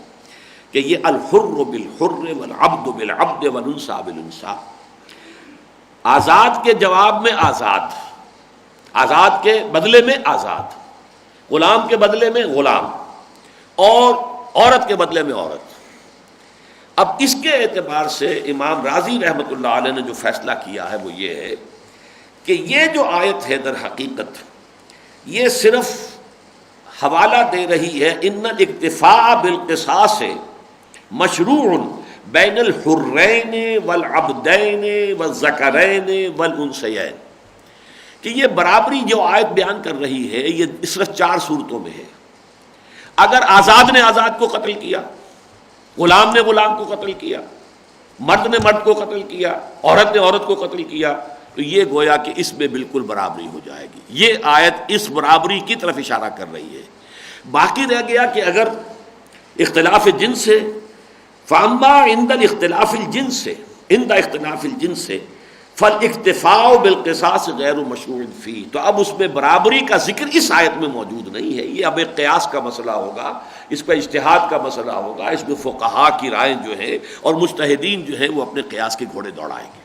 [SPEAKER 2] کہ یہ الحر بالحر والعبد بالعبد والانثى بالانثى، آزاد کے جواب میں آزاد، آزاد کے بدلے میں آزاد، غلام کے بدلے میں غلام، اور عورت کے بدلے میں عورت۔ اب اس کے اعتبار سے امام رازی رحمۃ اللہ علیہ نے جو فیصلہ کیا ہے وہ یہ ہے کہ یہ جو آیت ہے در حقیقت یہ صرف حوالہ دے رہی ہے ان الاکتفاء بالقصاص مشروع بین الحرین والعبدین والذکرین والانثیین، کہ یہ برابری جو آیت بیان کر رہی ہے یہ صرف 4 صورتوں میں ہے۔ اگر آزاد نے آزاد کو قتل کیا، غلام نے غلام کو قتل کیا، مرد نے مرد کو قتل کیا، عورت نے عورت کو قتل کیا، تو یہ گویا کہ اس میں بالکل برابری ہو جائے گی۔ یہ آیت اس برابری کی طرف اشارہ کر رہی ہے۔ باقی رہ گیا کہ اگر اختلاف جنس ہے، فاما عند الاختلاف الجنس، عند اختلاف الجنس فالاکتفاء بالقصاص غیر مشروع فی، تو اب اس میں برابری کا ذکر اس آیت میں موجود نہیں ہے، یہ اب ایک قیاس کا مسئلہ ہوگا، اس پہ اجتہاد کا مسئلہ ہوگا، اس میں فقہاء کی رائے جو ہے اور مجتہدین جو ہے وہ اپنے قیاس کے گھوڑے دوڑائیں گے۔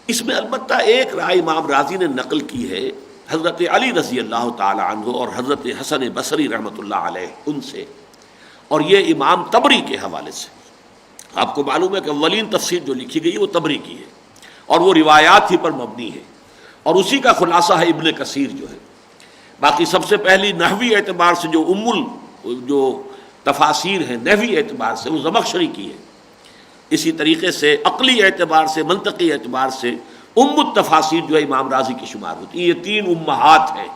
[SPEAKER 2] اس میں البتہ ایک رائے امام راضی نے نقل کی ہے حضرت علی رضی اللہ تعالی عنہ اور حضرت حسن بصری رحمۃ اللہ علیہ ان سے، اور یہ امام طبری کے حوالے سے۔ آپ کو معلوم ہے کہ اولین تفسیر جو لکھی گئی ہے وہ طبری کی ہے، اور وہ روایات ہی پر مبنی ہے، اور اسی کا خلاصہ ہے ابن کثیر جو ہے۔ باقی سب سے پہلی نحوی اعتبار سے جو تفاسیر ہیں نحوی اعتبار سے وہ زمخشری کی ہے، اسی طریقے سے عقلی اعتبار سے منطقی اعتبار سے التفاسیر جو ہے امام راضی کی شمار ہوتی ہے۔ یہ 3 امہات ہیں،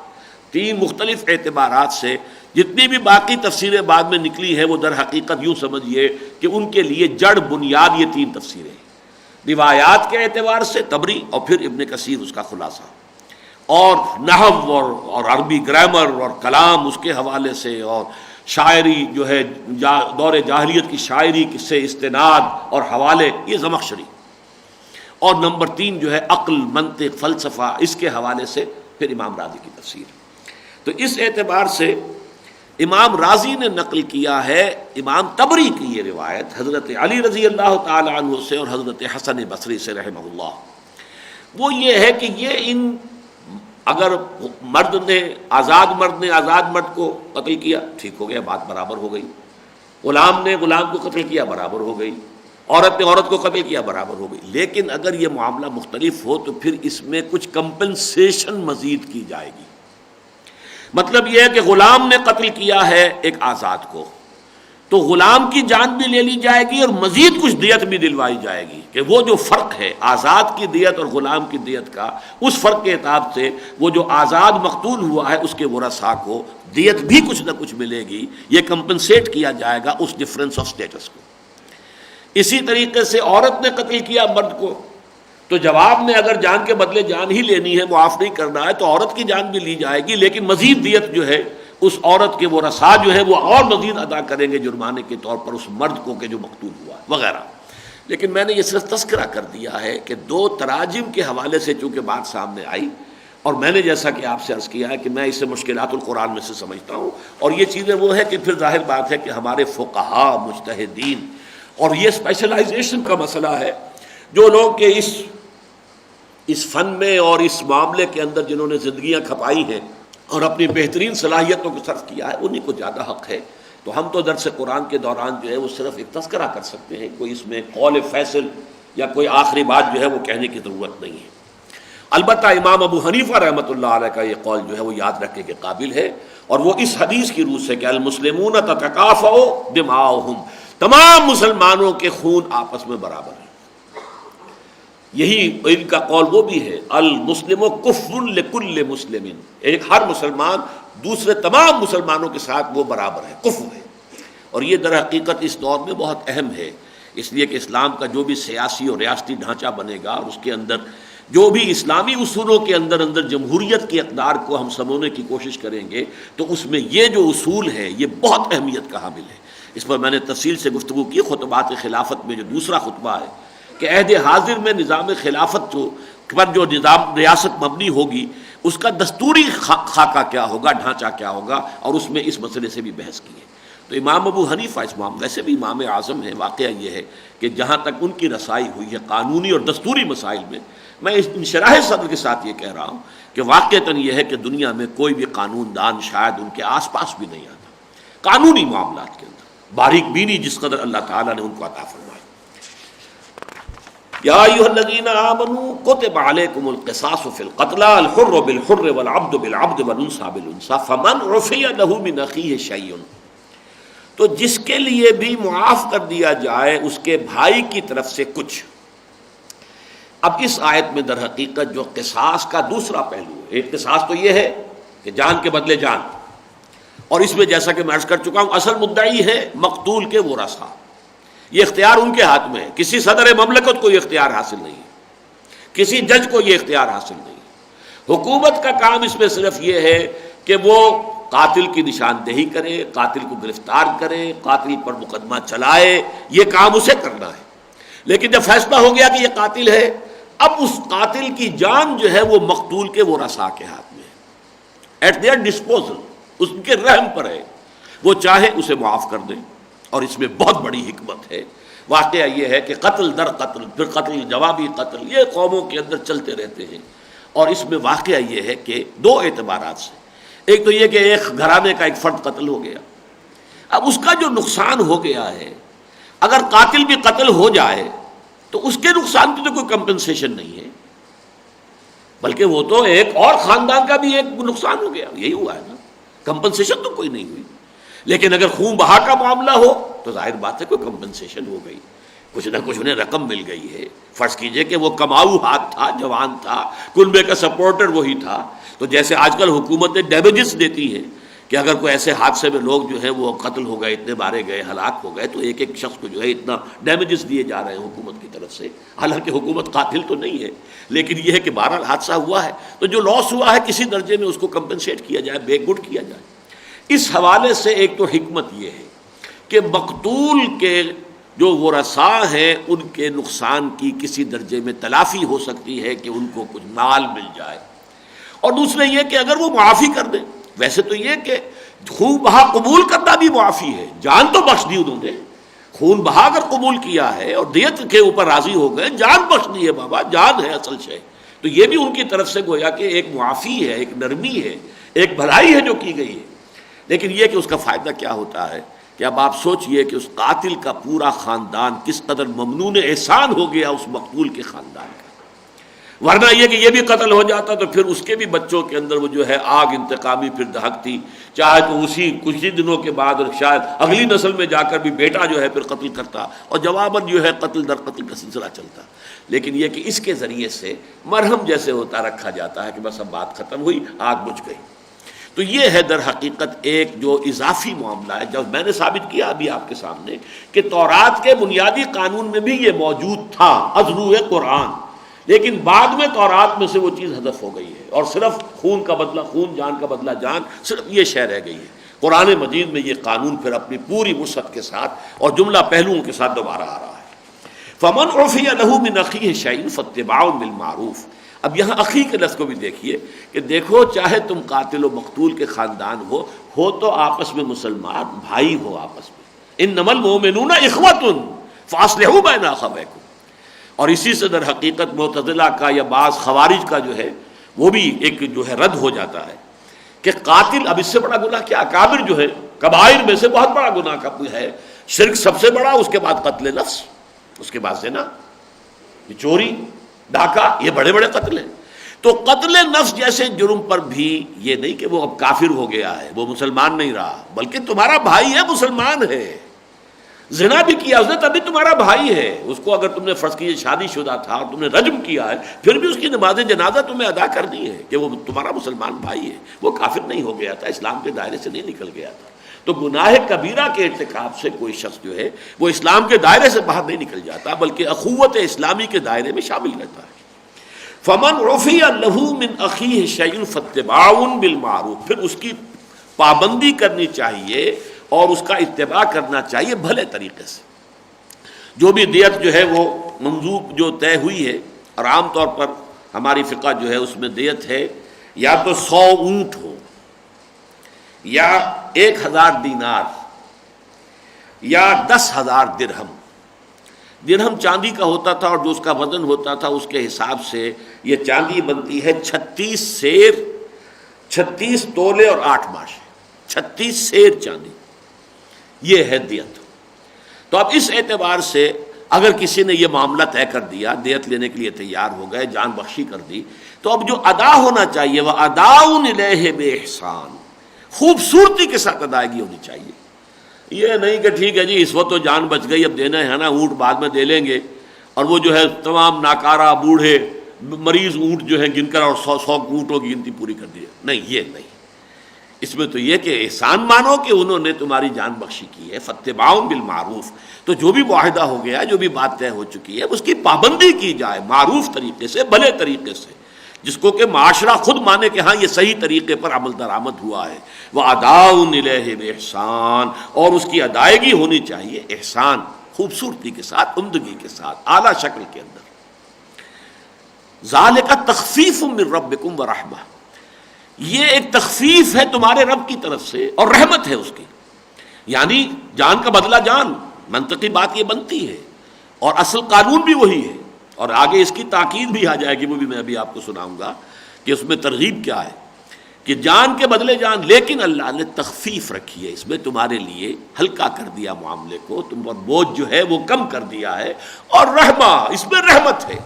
[SPEAKER 2] 3 مختلف اعتبارات سے جتنی بھی باقی تفسیریں بعد میں نکلی ہیں وہ در حقیقت یوں سمجھیے کہ ان کے لیے جڑ بنیاد یہ 3 تفسیریں ہیں، روایات کے اعتبار سے طبری، اور پھر ابن کثیر اس کا خلاصہ، اور نحو اور عربی گرامر اور کلام اس کے حوالے سے، اور شاعری جو ہے دور جاہلیت کی شاعری سے استناد اور حوالے یہ زمخشری، اور نمبر 3 جو ہے عقل منطق فلسفہ اس کے حوالے سے پھر امام راضی کی تفسیر۔ تو اس اعتبار سے امام راضی نے نقل کیا ہے امام طبری کی یہ روایت حضرت علی رضی اللہ تعالی عنہ سے اور حضرت حسن بصری سے رحمہ اللہ، وہ یہ ہے کہ یہ اگر مرد نے آزاد مرد کو قتل کیا ٹھیک ہو گیا، بات برابر ہو گئی، غلام نے غلام کو قتل کیا برابر ہو گئی، عورت نے عورت کو قتل کیا برابر ہو گئی۔ لیکن اگر یہ معاملہ مختلف ہو تو پھر اس میں کچھ کمپنسیشن مزید کی جائے گی۔ مطلب یہ ہے کہ غلام نے قتل کیا ہے ایک آزاد کو، تو غلام کی جان بھی لے لی جائے گی اور مزید کچھ دیت بھی دلوائی جائے گی، کہ وہ جو فرق ہے آزاد کی دیت اور غلام کی دیت کا، اس فرق کے اعتبار سے وہ جو آزاد مقتول ہوا ہے اس کے ورثاء کو دیت بھی کچھ نہ کچھ ملے گی، یہ کمپنسیٹ کیا جائے گا اس ڈفرینس آف سٹیٹس کو۔ اسی طریقے سے عورت نے قتل کیا مرد کو، تو تو جواب میں اگر جان کے بدلے جان ہی لینی ہے، معاف نہیں کرنا ہے، تو عورت کی جان بھی لی جائے گی، لیکن مزید دیت جو ہے اس عورت کے وہ رسا جو ہے وہ اور مزید ادا کریں گے جرمانے کے طور پر اس مرد کو کہ جو مقتول ہوا وغیرہ۔ لیکن میں نے یہ صرف تذکرہ کر دیا ہے کہ دو تراجم کے حوالے سے چونکہ بات سامنے آئی، اور میں نے جیسا کہ آپ سے عرض کیا ہے کہ میں اسے مشکلات القرآن میں سے سمجھتا ہوں، اور یہ چیزیں وہ ہے کہ پھر ظاہر بات ہے کہ ہمارے فقہا مجتہدین، اور یہ اسپیشلائزیشن کا مسئلہ ہے، جو لوگ کہ اس فن میں اور اس معاملے کے اندر جنہوں نے زندگیاں کھپائی ہیں اور اپنی بہترین صلاحیتوں کو صرف کیا ہے، انہی کو زیادہ حق ہے۔ تو ہم تو درس قرآن کے دوران جو ہے وہ صرف ایک تذکرہ کر سکتے ہیں، کوئی اس میں قول فیصل یا کوئی آخری بات جو ہے وہ کہنے کی ضرورت نہیں ہے۔ البتہ امام ابو حنیفہ رحمۃ اللہ علیہ کا یہ قول جو ہے وہ یاد رکھنے کے قابل ہے، اور وہ اس حدیث کی روح سے کہ المسلمون تتکافؤ دماؤہم، تمام مسلمانوں کے خون آپس میں برابر ہیں۔ یہی ان کا قول وہ بھی ہے، المسلم کفر لکل مسلم، ایک ہر مسلمان دوسرے تمام مسلمانوں کے ساتھ وہ برابر ہے، کفر ہے۔ اور یہ در حقیقت اس دور میں بہت اہم ہے، اس لیے کہ اسلام کا جو بھی سیاسی اور ریاستی ڈھانچہ بنے گا، اور اس کے اندر جو بھی اسلامی اصولوں کے اندر جمہوریت کی اقدار کو ہم سمونے کی کوشش کریں گے، تو اس میں یہ جو اصول ہے یہ بہت اہمیت کا حامل ہے۔ اس پر میں نے تفصیل سے گفتگو کی خطبات خلافت میں، جو دوسرا خطبہ ہے کہ عہد حاضر میں نظام خلافت پر جو نظام ریاست مبنی ہوگی اس کا دستوری خاکہ کیا ہوگا، ڈھانچہ کیا ہوگا، اور اس میں اس مسئلے سے بھی بحث کی ہے۔ تو امام ابو حنیفہ اس معاملے ویسے بھی امام اعظم ہے، واقعہ یہ ہے کہ جہاں تک ان کی رسائی ہوئی ہے قانونی اور دستوری مسائل میں اس انشراح صدر کے ساتھ یہ کہہ رہا ہوں کہ واقعتاً یہ ہے کہ دنیا میں کوئی بھی قانون دان شاید ان کے آس پاس بھی نہیں آتا قانونی معاملات کے اندر، باریک بینی جس قدر اللہ تعالیٰ نے ان کو عطا فرمائی۔ یا ایھا الذین آمنوا کتب علیکم القصاص فی القتلی الحر بالحر والعبد بالعبد والانثى بالانثى فمن عفی له من اخیہ شیء، تو جس کے لیے بھی معاف کر دیا جائے اس کے بھائی کی طرف سے کچھ۔ اب اس آیت میں در حقیقت جو قصاص کا دوسرا پہلو ہے، ایک قصاص تو یہ ہے کہ جان کے بدلے جان، اور اس میں جیسا کہ میں عرض کر چکا ہوں اصل مدعی ہے مقتول کے ورثاء، یہ اختیار ان کے ہاتھ میں ہے، کسی صدر مملکت کو یہ اختیار حاصل نہیں ہے، کسی جج کو یہ اختیار حاصل نہیں ہے۔ حکومت کا کام اس میں صرف یہ ہے کہ وہ قاتل کی نشاندہی کرے، قاتل کو گرفتار کرے، قاتل پر مقدمہ چلائے، یہ کام اسے کرنا ہے۔ لیکن جب فیصلہ ہو گیا کہ یہ قاتل ہے، اب اس قاتل کی جان جو ہے وہ مقتول کے ورثاء کے ہاتھ میں ہے، ایٹ دیئر ڈسپوزل، اس کے رحم پر ہے، وہ چاہے اسے معاف کر دیں۔ اور اس میں بہت بڑی حکمت ہے۔ واقعہ یہ ہے کہ قتل در قتل، پھر قتل جوابی قتل، یہ قوموں کے اندر چلتے رہتے ہیں، اور اس میں واقعہ یہ ہے کہ دو اعتبارات سے، ایک تو یہ کہ ایک گھرانے کا ایک فرد قتل ہو گیا، اب اس کا جو نقصان ہو گیا ہے، اگر قاتل بھی قتل ہو جائے تو اس کے نقصان کی تو کوئی کمپنسیشن نہیں ہے، بلکہ وہ تو ایک اور خاندان کا بھی ایک نقصان ہو گیا، یہی ہوا ہے نا، کمپنسیشن تو کوئی نہیں ہوئی۔ لیکن اگر خون بہا کا معاملہ ہو تو ظاہر بات ہے کوئی کمپنسیشن ہو گئی، کچھ نہ کچھ انہیں رقم مل گئی ہے۔ فرض کیجئے کہ وہ کماؤ ہاتھ تھا، جوان تھا، کنبے کا سپورٹر وہی تھا، تو جیسے آج کل حکومتیں ڈیمیجز دیتی ہیں کہ اگر کوئی ایسے حادثے میں لوگ جو ہیں وہ قتل ہو گئے، اتنے مارے گئے، ہلاک ہو گئے، تو ایک ایک شخص کو جو ہے اتنا ڈیمیجز دیے جا رہے ہیں حکومت کی طرف سے، حالانکہ حکومت قاتل تو نہیں ہے، لیکن یہ ہے کہ بہرحال حادثہ ہوا ہے تو جو لاس ہوا ہے کسی درجے میں اس کو کمپنسیٹ کیا جائے، بیک گڈ کیا جائے۔ اس حوالے سے ایک تو حکمت یہ ہے کہ مقتول کے جو ورثاء ہیں ان کے نقصان کی کسی درجے میں تلافی ہو سکتی ہے کہ ان کو کچھ مال مل جائے، اور دوسرے یہ کہ اگر وہ معافی کر دیں، ویسے تو یہ کہ خون بہا قبول کرنا بھی معافی ہے، جان تو بخش دی انہوں نے، خون بہا کر قبول کیا ہے اور دیت کے اوپر راضی ہو گئے، جان بخش دی ہے، بابا جان ہے اصل شے، تو یہ بھی ان کی طرف سے گویا کہ ایک معافی ہے، ایک نرمی ہے، ایک بھلائی ہے جو کی گئی ہے۔ لیکن یہ کہ اس کا فائدہ کیا ہوتا ہے کہ اب آپ سوچئے کہ اس قاتل کا پورا خاندان کس قدر ممنون احسان ہو گیا اس مقتول کے خاندان کا، ورنہ یہ کہ یہ بھی قتل ہو جاتا تو پھر اس کے بھی بچوں کے اندر وہ جو ہے آگ انتقامی پھر دہکتی، چاہے تو اسی کچھ ہی دنوں کے بعد اور شاید اگلی نسل میں جا کر بھی بیٹا جو ہے پھر قتل کرتا، اور جواباً جو ہے قتل در قتل کا سلسلہ چلتا۔ لیکن یہ کہ اس کے ذریعے سے مرہم جیسے ہوتا رکھا جاتا ہے کہ بس اب بات ختم ہوئی، آگ بجھ گئی۔ تو یہ ہے در حقیقت ایک جو اضافی معاملہ ہے، جب میں نے ثابت کیا ابھی آپ کے سامنے کہ تورات کے بنیادی قانون میں بھی یہ موجود تھا از روئے قرآن، لیکن بعد میں تورات میں سے وہ چیز حذف ہو گئی ہے اور صرف خون کا بدلہ خون، جان کا بدلہ جان، صرف یہ شے رہ گئی ہے۔ قرآن مجید میں یہ قانون پھر اپنی پوری وسعت کے ساتھ اور جملہ پہلوؤں کے ساتھ دوبارہ آ رہا ہے۔ فمن عفی لہ من اخیہ شیء فاتباع بالمعروف۔ اب یہاں اخی کے لفظ کو بھی دیکھیے کہ دیکھو چاہے تم قاتل و مقتول کے خاندان ہو تو آپس میں مسلمان بھائی ہو آپس میں، انما المؤمنون اخوۃ فاصلحوا بین اخویکم۔ اور اسی سے در حقیقت معتزلہ کا یا بعض خوارج کا جو ہے وہ بھی ایک جو ہے رد ہو جاتا ہے کہ قاتل، اب اس سے بڑا گناہ کیا؟ کابر جو ہے کبائر میں سے بہت بڑا گناہ کا ہے، شرک سب سے بڑا، اس کے بعد قتل نفس، اس کے بعد زنا، یہ چوری ڈاکہ، یہ بڑے بڑے قتل ہیں۔ تو قتل نفس جیسے جرم پر بھی یہ نہیں کہ وہ اب کافر ہو گیا ہے، وہ مسلمان نہیں رہا، بلکہ تمہارا بھائی ہے، مسلمان ہے۔ زنا بھی کیا اس نے تبھی تمہارا بھائی ہے، اس کو اگر تم نے فرض کیجیے شادی شدہ تھا اور تم نے رجم کیا ہے، پھر بھی اس کی نماز جنازہ تمہیں ادا کرنی ہے کہ وہ تمہارا مسلمان بھائی ہے، وہ کافر نہیں ہو گیا تھا، اسلام کے دائرے سے نہیں نکل گیا تھا۔ تو گناہ کبیرہ کے ارتکاب سے کوئی شخص جو ہے وہ اسلام کے دائرے سے باہر نہیں نکل جاتا، بلکہ اخوت اسلامی کے دائرے میں شامل رہتا ہے۔ فمن عفی لہ من اخیہ شیء فاتباع بالمعروف، پھر اس کی پابندی کرنی چاہیے اور اس کا اتباع کرنا چاہیے بھلے طریقے سے۔ جو بھی دیت جو ہے وہ منظوب جو طے ہوئی ہے، اور عام طور پر ہماری فقہ جو ہے اس میں دیت ہے یا تو 100 اونٹ ہو، یا 1000 دینار، یا 10,000 درہم۔ درہم چاندی کا ہوتا تھا اور جو اس کا وزن ہوتا تھا اس کے حساب سے یہ چاندی بنتی ہے 36 سیر، 36 تولے اور 8 ماشے، 36 سیر چاندی، یہ ہے دیت۔ تو اب اس اعتبار سے اگر کسی نے یہ معاملہ طے کر دیا، دیت لینے کے لیے تیار ہو گئے، جان بخشی کر دی، تو اب جو ادا ہونا چاہیے وہ اداء الیہ باحسان، خوبصورتی کے ساتھ ادائیگی ہونی چاہیے۔ یہ نہیں کہ ٹھیک ہے جی اس وقت تو جان بچ گئی، اب دینا ہے نا، اونٹ بعد میں دے لیں گے، اور وہ جو ہے تمام ناکارہ بوڑھے مریض اونٹ جو ہیں گن کر اور 100 اونٹوں کی گنتی پوری کر دی۔ نہیں، یہ نہیں، اس میں تو یہ کہ احسان مانو کہ انہوں نے تمہاری جان بخشی کی ہے، فاتباع بالمعروف۔ تو جو بھی معاہدہ ہو گیا، جو بھی بات طے ہو چکی ہے، اس کی پابندی کی جائے معروف طریقے سے، بھلے طریقے سے، جس کو کہ معاشرہ خود مانے کہ ہاں یہ صحیح طریقے پر عمل درآمد ہوا ہے۔ وَأَدَاءٌ إِلَيْهِ بِإِحْسَان، اور اس کی ادائیگی ہونی چاہیے احسان، خوبصورتی کے ساتھ، عمدگی کے ساتھ، اعلیٰ شکل کے اندر۔ ذَلِكَ تَخْفِيفٌ مِّن رَبِّكُمْ وَرَحْمَةٌ، یہ ایک تخفیف ہے تمہارے رب کی طرف سے اور رحمت ہے اس کی، یعنی جان کا بدلہ جان، منطقی بات یہ بنتی ہے، اور اصل قانون بھی وہی ہے، اور آگے اس کی تاکید بھی آ جائے گی، وہ بھی میں ابھی آپ کو سناؤں گا کہ اس میں ترغیب کیا ہے کہ جان کے بدلے جان، لیکن اللہ نے تخفیف رکھی ہے، اس میں تمہارے لیے ہلکا کر دیا معاملے کو، تم پر بوجھ جو ہے وہ کم کر دیا ہے، اور رحمہ، اس میں رحمت ہے۔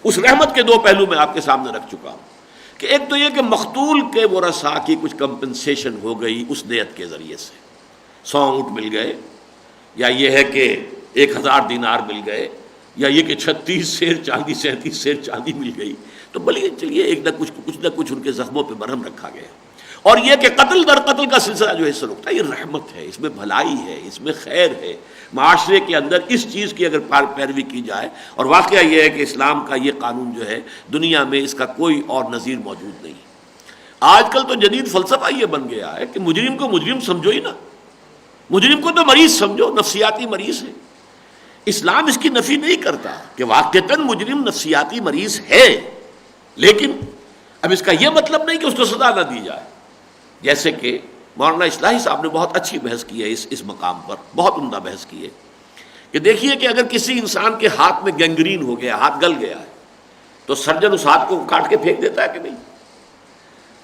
[SPEAKER 2] اس رحمت کے 2 پہلو میں آپ کے سامنے رکھ چکا ہوں کہ ایک تو یہ کہ مقتول کے ورثاء کی کچھ کمپنسیشن ہو گئی اس دیت کے ذریعے سے، 100 اونٹ مل گئے، یا یہ ہے کہ 1000 دینار مل گئے، یا یہ کہ 36 سیر چاندی، 37 سیر چاندی مل گئی، تو بلکہ چلیے ایک نہ کچھ ان کے زخموں پہ مرہم رکھا گیا۔ اور یہ کہ قتل در قتل کا سلسلہ جو ہے اس سے رکتا ہے، یہ رحمت ہے، اس میں بھلائی ہے، اس میں خیر ہے، معاشرے کے اندر اس چیز کی اگر پیروی کی جائے۔ اور واقعہ یہ ہے کہ اسلام کا یہ قانون جو ہے دنیا میں اس کا کوئی اور نظیر موجود نہیں۔ آج کل تو جدید فلسفہ یہ بن گیا ہے کہ مجرم کو مجرم سمجھو ہی نا، مجرم کو تو مریض سمجھو، نفسیاتی مریض ہے۔ اسلام اس کی نفی نہیں کرتا کہ واقعتاً مجرم نفسیاتی مریض ہے، لیکن اب اس کا یہ مطلب نہیں کہ اس کو سزا نہ دی جائے۔ جیسے کہ مولانا اصلاحی صاحب نے بہت اچھی بحث کی ہے اس مقام پر، بہت عمدہ بحث کی ہے کہ دیکھیے کہ اگر کسی انسان کے ہاتھ میں گینگرین ہو گیا، ہاتھ گل گیا ہے، تو سرجن اس ہاتھ کو کاٹ کے پھینک دیتا ہے کہ نہیں؟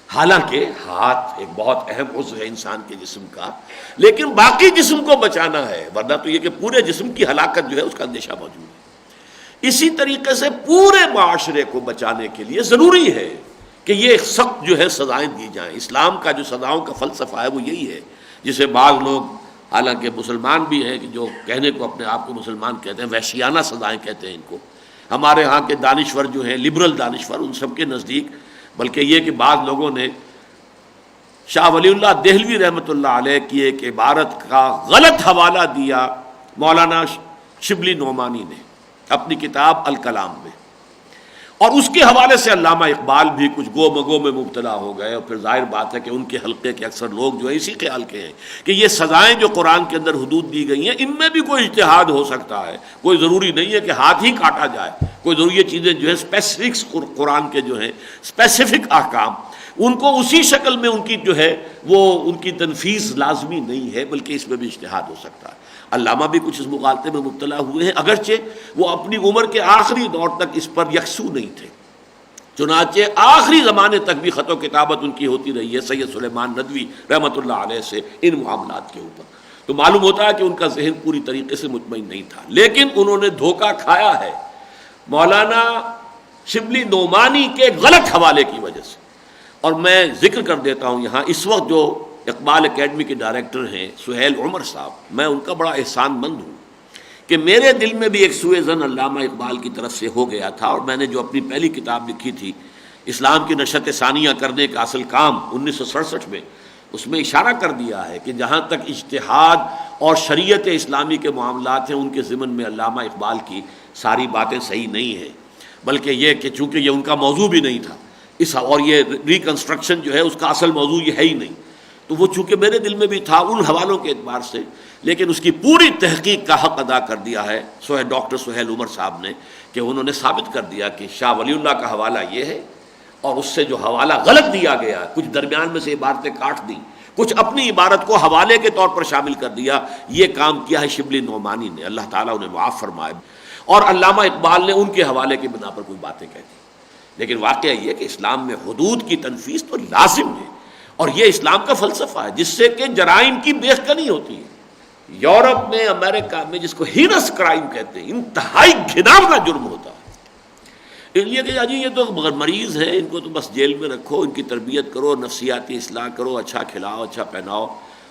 [SPEAKER 2] حالانکہ ہاتھ ایک بہت اہم عضو ہے انسان کے جسم کا، لیکن باقی جسم کو بچانا ہے، ورنہ تو یہ کہ پورے جسم کی ہلاکت جو ہے اس کا اندیشہ موجود ہے۔ اسی طریقے سے پورے معاشرے کو بچانے کے لیے ضروری ہے کہ یہ سخت جو ہے سزائیں دی جائیں۔ اسلام کا جو سزاؤں کا فلسفہ ہے وہ یہی ہے، جسے بعض لوگ حالانکہ مسلمان بھی ہیں کہ جو کہنے کو اپنے آپ کو مسلمان کہتے ہیں، وحشیانہ سزائیں کہتے ہیں ان کو۔ ہمارے ہاں کے دانشور جو ہیں، لبرل دانشور، ان سب کے نزدیک بلکہ یہ کہ بعض لوگوں نے شاہ ولی اللہ دہلوی رحمۃ اللہ علیہ کی ایک عبارت کا غلط حوالہ دیا مولانا شبلی نعمانی نے اپنی کتاب الکلام میں۔ اور اس کے حوالے سے علامہ اقبال بھی کچھ گو مگو میں مبتلا ہو گئے، اور پھر ظاہر بات ہے کہ ان کے حلقے کے اکثر لوگ جو ہے اسی خیال کے ہیں کہ یہ سزائیں جو قرآن کے اندر حدود دی گئی ہیں ان میں بھی کوئی اجتہاد ہو سکتا ہے، کوئی ضروری نہیں ہے کہ ہاتھ ہی کاٹا جائے، کوئی ضروری یہ چیزیں جو ہے اسپیسیفکس قرآن کے جو ہیں اسپیسیفک احکام ان کو اسی شکل میں ان کی جو ہے وہ ان کی تنفیذ لازمی نہیں ہے، بلکہ اس میں بھی اجتہاد ہو سکتا ہے۔ علامہ بھی کچھ اس مغالطے میں مبتلا ہوئے ہیں، اگرچہ وہ اپنی عمر کے آخری دور تک اس پر یکسو نہیں تھے، چنانچہ آخری زمانے تک بھی خط و کتابت ان کی ہوتی رہی ہے سید سلیمان ندوی رحمۃ اللہ علیہ سے ان معاملات کے اوپر، تو معلوم ہوتا ہے کہ ان کا ذہن پوری طریقے سے مطمئن نہیں تھا، لیکن انہوں نے دھوکہ کھایا ہے مولانا شبلی نعمانی کے غلط حوالے کی وجہ سے۔ اور میں ذکر کر دیتا ہوں یہاں، اس وقت جو اقبال اکیڈمی کے ڈائریکٹر ہیں سہیل عمر صاحب، میں ان کا بڑا احسان مند ہوں کہ میرے دل میں بھی ایک سوء ظن علامہ اقبال کی طرف سے ہو گیا تھا، اور میں نے جو اپنی پہلی کتاب لکھی تھی اسلام کی نشت ثانیہ کرنے کا اصل کام 1967 میں، اس میں اشارہ کر دیا ہے کہ جہاں تک اجتہاد اور شریعت اسلامی کے معاملات ہیں ان کے ضمن میں علامہ اقبال کی ساری باتیں صحیح نہیں ہیں، بلکہ یہ کہ چونکہ یہ ان کا موضوع بھی نہیں تھا اور یہ ریکنسٹرکشن جو ہے اس کا اصل موضوع یہ ہے ہی نہیں، تو وہ چونکہ میرے دل میں بھی تھا ان حوالوں کے اعتبار سے، لیکن اس کی پوری تحقیق کا حق ادا کر دیا ہے ڈاکٹر سہیل عمر صاحب نے، کہ انہوں نے ثابت کر دیا کہ شاہ ولی اللہ کا حوالہ یہ ہے، اور اس سے جو حوالہ غلط دیا گیا، کچھ درمیان میں سے عبارتیں کاٹ دیں، کچھ اپنی عبارت کو حوالے کے طور پر شامل کر دیا، یہ کام کیا ہے شبلی نعمانی نے، اللہ تعالیٰ انہیں معاف فرمائے، اور علامہ اقبال نے ان کے حوالے کی بنا پر کوئی باتیں کہہ دی۔ لیکن واقعہ یہ کہ اسلام میں حدود کی تنفیذ تو لازم ہے، اور یہ اسلام کا فلسفہ ہے جس سے کہ جرائم کی بیخکنی ہوتی ہے۔ یورپ میں، امریکہ میں جس کو ہینس کرائم کہتے ہیں، انتہائی گھناؤنا جرم ہوتا ہے، اس لیے کہ جی یہ تو مریض ہے، ان کو تو بس جیل میں رکھو، ان کی تربیت کرو، نفسیاتی اصلاح کرو، اچھا کھلاؤ، اچھا پہناؤ،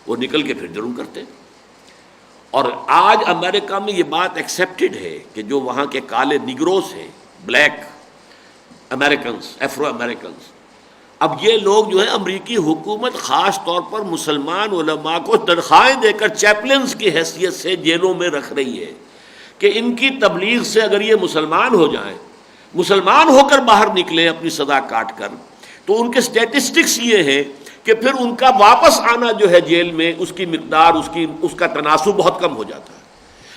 [SPEAKER 2] وہ نکل کے پھر جرم کرتے ہیں۔ اور آج امریکہ میں یہ بات ایکسیپٹڈ ہے کہ جو وہاں کے کالے نیگروز ہیں، بلیک امریکنز، افرو امریکنز، اب یہ لوگ جو ہے امریکی حکومت خاص طور پر مسلمان علماء کو تنخواہیں دے کر چیپلنز کی حیثیت سے جیلوں میں رکھ رہی ہے کہ ان کی تبلیغ سے اگر یہ مسلمان ہو جائیں، مسلمان ہو کر باہر نکلیں اپنی سزا کاٹ کر، تو ان کے سٹیٹسٹکس یہ ہیں کہ پھر ان کا واپس آنا جو ہے جیل میں، اس کی مقدار، اس کا تناسب بہت کم ہو جاتا ہے،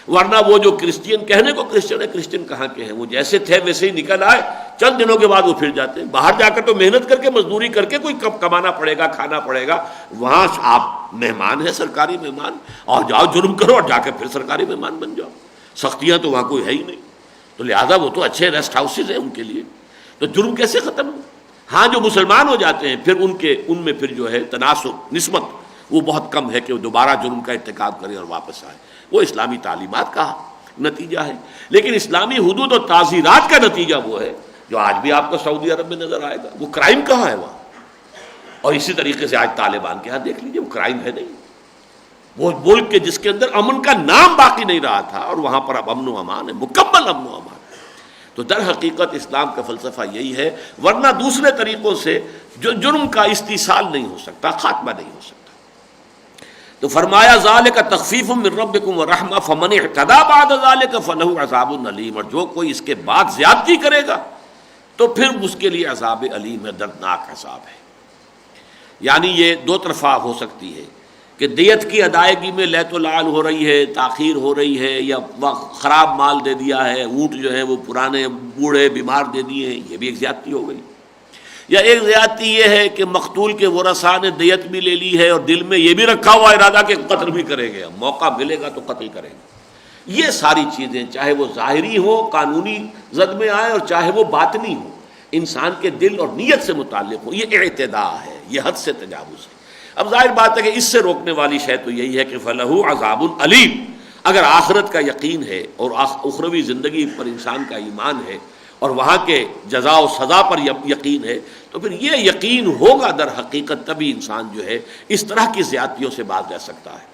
[SPEAKER 2] ورنہ وہ جو کرسچین کہنے کو کرسچن ہے، کرسچن کہاں کے ہیں، وہ جیسے تھے ویسے ہی نکل آئے، چند دنوں کے بعد وہ پھر جاتے ہیں باہر، جا کر تو محنت کر کے مزدوری کر کے کوئی کمانا پڑے گا، کھانا پڑے گا، وہاں آپ مہمان ہیں، سرکاری مہمان، اور جاؤ جرم کرو اور جا کے پھر سرکاری مہمان بن جاؤ، سختیاں تو وہاں کوئی ہے ہی نہیں، تو لہذا وہ تو اچھے ریسٹ ہاؤسز ہیں ان کے لیے، تو جرم کیسے ختم ہو؟ ہاں جو مسلمان ہو جاتے ہیں پھر ان میں پھر جو ہے تناسب، نسبت وہ بہت کم ہے کہ وہ دوبارہ جرم کا ارتکاب کریں اور واپس آئے، وہ اسلامی تعلیمات کا نتیجہ ہے۔ لیکن اسلامی حدود اور تعزیرات کا نتیجہ وہ ہے جو آج بھی آپ کو سعودی عرب میں نظر آئے گا، وہ کرائم کہاں ہے وہاں، اور اسی طریقے سے آج طالبان کے ہاں دیکھ لیجیے، وہ کرائم ہے نہیں، وہ ملک کے جس کے اندر امن کا نام باقی نہیں رہا تھا، اور وہاں پر اب امن و امان ہے، مکمل امن و امان۔ تو در حقیقت اسلام کا فلسفہ یہی ہے، ورنہ دوسرے طریقوں سے جو جرم کا استیصال نہیں ہو سکتا، خاتمہ نہیں ہو سکتا۔ تو فرمایا ذالک تخفیف من ربکم ورحمہ فمن اعتدی بعد ذالک فلہ عذاب علیم، اور جو کوئی اس کے بعد زیادتی کرے گا تو پھر اس کے لیے عذاب علیم ہے، دردناک عذاب ہے۔ یعنی یہ دو طرفہ ہو سکتی ہے کہ دیت کی ادائیگی میں لیت و لعل ہو رہی ہے، تاخیر ہو رہی ہے، یا خراب مال دے دیا ہے، اونٹ جو ہے وہ پرانے بوڑھے بیمار دے دیے ہیں، یہ بھی ایک زیادتی ہو گئی۔ یا ایک زیادتی یہ ہے کہ مقتول کے ورثاء نے دیت بھی لے لی ہے اور دل میں یہ بھی رکھا ہوا ارادہ کہ قتل بھی کریں گے، موقع ملے گا تو قتل کریں گے۔ یہ ساری چیزیں چاہے وہ ظاہری ہو، قانونی زد میں آئے، اور چاہے وہ باطنی ہو، انسان کے دل اور نیت سے متعلق ہو، یہ اعتداء ہے، یہ حد سے تجاوز ہے۔ اب ظاہر بات ہے کہ اس سے روکنے والی شے تو یہی ہے کہ فَلَهُ عَذَابٌ علیم، اگر آخرت کا یقین ہے اور اخروی زندگی پر انسان کا ایمان ہے اور وہاں کے جزا و سزا پر یقین ہے، تو پھر یہ یقین ہوگا در حقیقت، تبھی انسان جو ہے اس طرح کی زیادتیوں سے باز رہ سکتا ہے۔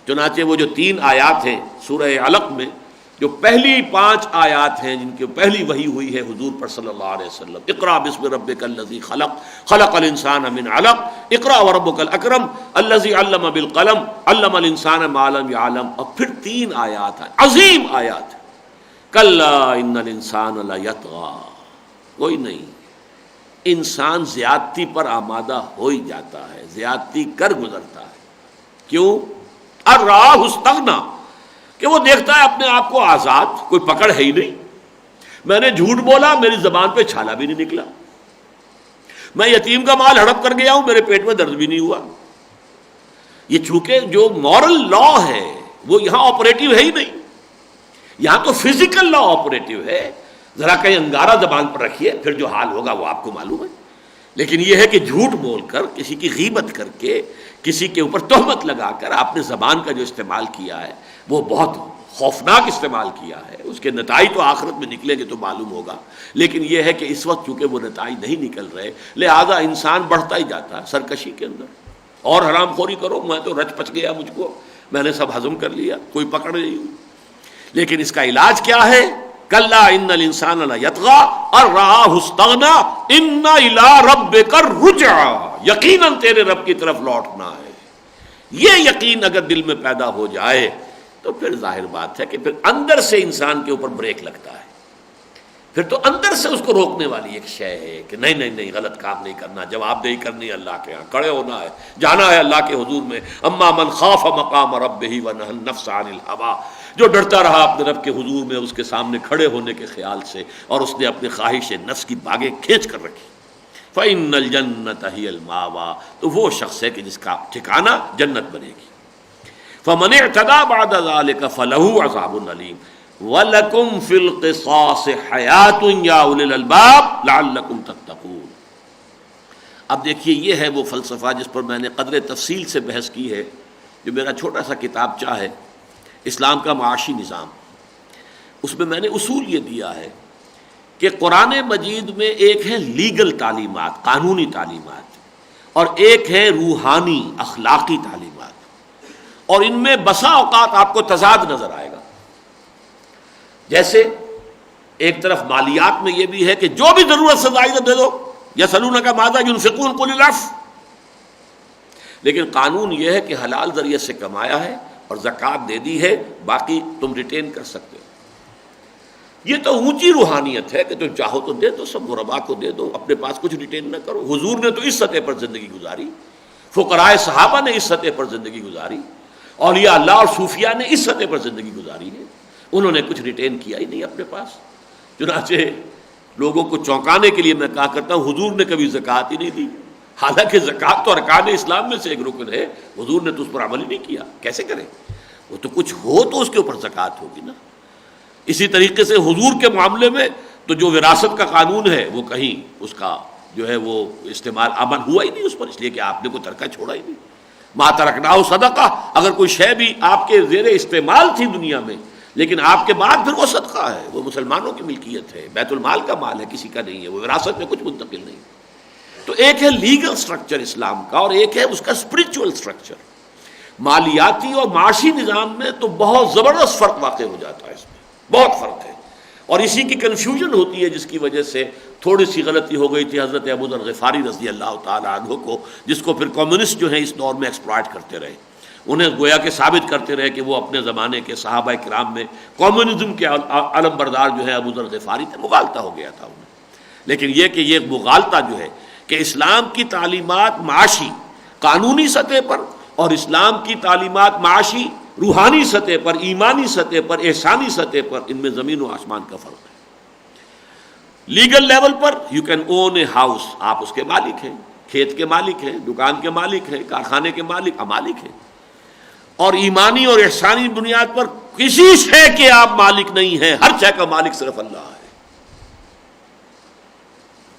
[SPEAKER 2] چنانچہ وہ جو 3 آیات ہیں سورہ علق میں، جو پہلی 5 آیات ہیں جن کی پہلی وحی ہوئی ہے حضور پر صلی اللہ علیہ وسلم، اقرأ باسم ربک الذی خلق خلق الانسان من علق اقرأ وربک الاکرم الذی علم بالقلم علم الانسان ما لم یعلم، اور پھر 3 آیات ہیں عظیم آیات، کلا ان الانسان لیطغی کوئی نہیں. انسان زیادتی پر آمادہ ہو ہی جاتا ہے، زیادتی کر گزرتا ہے. کیوں؟ الراہ استغنا، کہ وہ دیکھتا ہے اپنے آپ کو آزاد، کوئی پکڑ ہے ہی نہیں. میں نے جھوٹ بولا، میری زبان پہ چھالا بھی نہیں نکلا. میں یتیم کا مال ہڑپ کر گیا ہوں، میرے پیٹ میں درد بھی نہیں ہوا. یہ چونکہ جو مورل لا ہے وہ یہاں آپریٹو ہے ہی نہیں. یہاں تو فزیکل لا آپریٹو ہے. ذرا کہیں انگارہ زبان پر رکھیے، پھر جو حال ہوگا وہ آپ کو معلوم ہے. لیکن یہ ہے کہ جھوٹ بول کر، کسی کی غیبت کر کے، کسی کے اوپر تہمت لگا کر آپ نے زبان کا جو استعمال کیا ہے وہ بہت خوفناک استعمال کیا ہے. اس کے نتائج تو آخرت میں نکلیں گے تو معلوم ہوگا. لیکن یہ ہے کہ اس وقت چونکہ وہ نتائج نہیں نکل رہے، لہذا انسان بڑھتا ہی جاتا ہے سرکشی کے اندر. اور حرام خوری کرو، میں تو رچ پچ گیا، مجھ کو، میں نے سب ہضم کر لیا، کوئی پکڑ نہیں ہوئی. لیکن اس کا علاج کیا ہے؟ کلا ان الانسان لیطغی ان رآہ استغنی ان الی ربک الرجعی، یقیناً تیرے رب کی طرف لوٹنا ہے. یہ یقین اگر دل میں پیدا ہو جائے تو پھر ظاہر بات ہے کہ پھر اندر سے انسان کے اوپر بریک لگتا ہے. پھر تو اندر سے اس کو روکنے والی ایک شے ہے کہ نہیں نہیں نہیں، غلط کام نہیں کرنا، جواب دہی کرنی ہے، اللہ کے ہاں کھڑے ہونا ہے، جانا ہے اللہ کے حضور میں. اما من خاف مقام ربہ ونہى النفس عن الہویٰ، جو ڈرتا رہا اپنے رب کے حضور میں اس کے سامنے کھڑے ہونے کے خیال سے، اور اس نے اپنی خواہش نفس کی باگیں کھینچ کر رکھی. فإن الجنۃ ہی المأویٰ، تو وہ شخص ہے کہ جس کا ٹھکانہ جنت بنے گی. فمن اعتدى بعد ذلك فله عذاب علیم وَلَكُمْ فِي الْقِصَاصِ حَيَاةٌ يَا أُولِي الْأَلْبَابِ لَعَلَّكُمْ تَتَّقُونَ. اب دیکھیے یہ ہے وہ فلسفہ جس پر میں نے قدر تفصیل سے بحث کی ہے، جو میرا چھوٹا سا کتابچہ ہے اسلام کا معاشی نظام. اس میں میں نے اصول یہ دیا ہے کہ قرآن مجید میں ایک ہے لیگل تعلیمات، قانونی تعلیمات، اور ایک ہے روحانی اخلاقی تعلیمات، اور ان میں بسا اوقات آپ کو تضاد نظر آئے گا. جیسے ایک طرف مالیات میں یہ بھی ہے کہ جو بھی ضرورت سے زائد دے دو، یسألونک ماذا ينفقون قل العفو. لیکن قانون یہ ہے کہ حلال ذریعے سے کمایا ہے اور زکوٰۃ دے دی ہے، باقی تم ریٹین کر سکتے ہو. یہ تو اونچی روحانیت ہے کہ تم چاہو تو دے دو، سب غربا کو دے دو، اپنے پاس کچھ ریٹین نہ کرو. حضور نے تو اس سطح پر زندگی گزاری، فقراء صحابہ نے اس سطح پر زندگی گزاری، اولیاء اللہ اور صوفیاء نے اس سطح پر زندگی گزاری ہے. انہوں نے کچھ ریٹین کیا ہی نہیں اپنے پاس. چنانچہ لوگوں کو چونکانے کے لیے میں کہا کرتا ہوں حضور نے کبھی زکوٰۃ ہی نہیں دی، حالانکہ زکوٰۃ تو ارکان اسلام میں سے ایک رکن ہے. حضور نے تو اس پر عمل ہی نہیں کیا. کیسے کریں؟ وہ تو کچھ ہو تو اس کے اوپر زکوٰۃ ہوگی نا. اسی طریقے سے حضور کے معاملے میں تو جو وراثت کا قانون ہے وہ کہیں اس کا جو ہے وہ استعمال عمل ہوا ہی نہیں اس پر، اس لیے کہ آپ نے کوئی ترکہ چھوڑا ہی نہیں. ما ترکناہ صدقہ، اگر کوئی شے بھی آپ کے زیر استعمال تھی دنیا میں لیکن آپ کے بعد پھر وہ صدقہ ہے، وہ مسلمانوں کی ملکیت ہے، بیت المال کا مال ہے، کسی کا نہیں ہے، وہ وراثت میں کچھ منتقل نہیں. تو ایک ہے لیگل سٹرکچر اسلام کا اور ایک ہے اس کا اسپرچول سٹرکچر. مالیاتی اور معاشی نظام میں تو بہت زبردست فرق واقع ہو جاتا ہے، اس میں بہت فرق ہے. اور اسی کی کنفیوژن ہوتی ہے جس کی وجہ سے تھوڑی سی غلطی ہو گئی تھی حضرت ابو ذر غفاری رضی اللہ تعالیٰ عنہ کو، جس کو پھر کمیونسٹ جو ہیں اس دور میں ایکسپلائٹ کرتے رہے. انہیں گویا کہ ثابت کرتے رہے کہ وہ اپنے زمانے کے صحابہ کرام میں کمیونزم کے علم بردار جو ہے ابو ذر غفاری تھے، مغالطہ ہو گیا تھا انہیں. لیکن یہ کہ یہ مغالطہ جو ہے کہ اسلام کی تعلیمات معاشی قانونی سطح پر اور اسلام کی تعلیمات معاشی روحانی سطح پر، ایمانی سطح پر، احسانی سطح پر، ان میں زمین و آسمان کا فرق ہے. Legal level per you can own a house, آپ اس کے مالک ہیں، کھیت کے مالک ہیں، دکان کے مالک ہیں، کارخانے کے مالک ہیں. اور ایمانی اور احسانی بنیاد پر کسی شے کے آپ مالک نہیں ہیں، ہر شے کا مالک صرف اللہ ہے.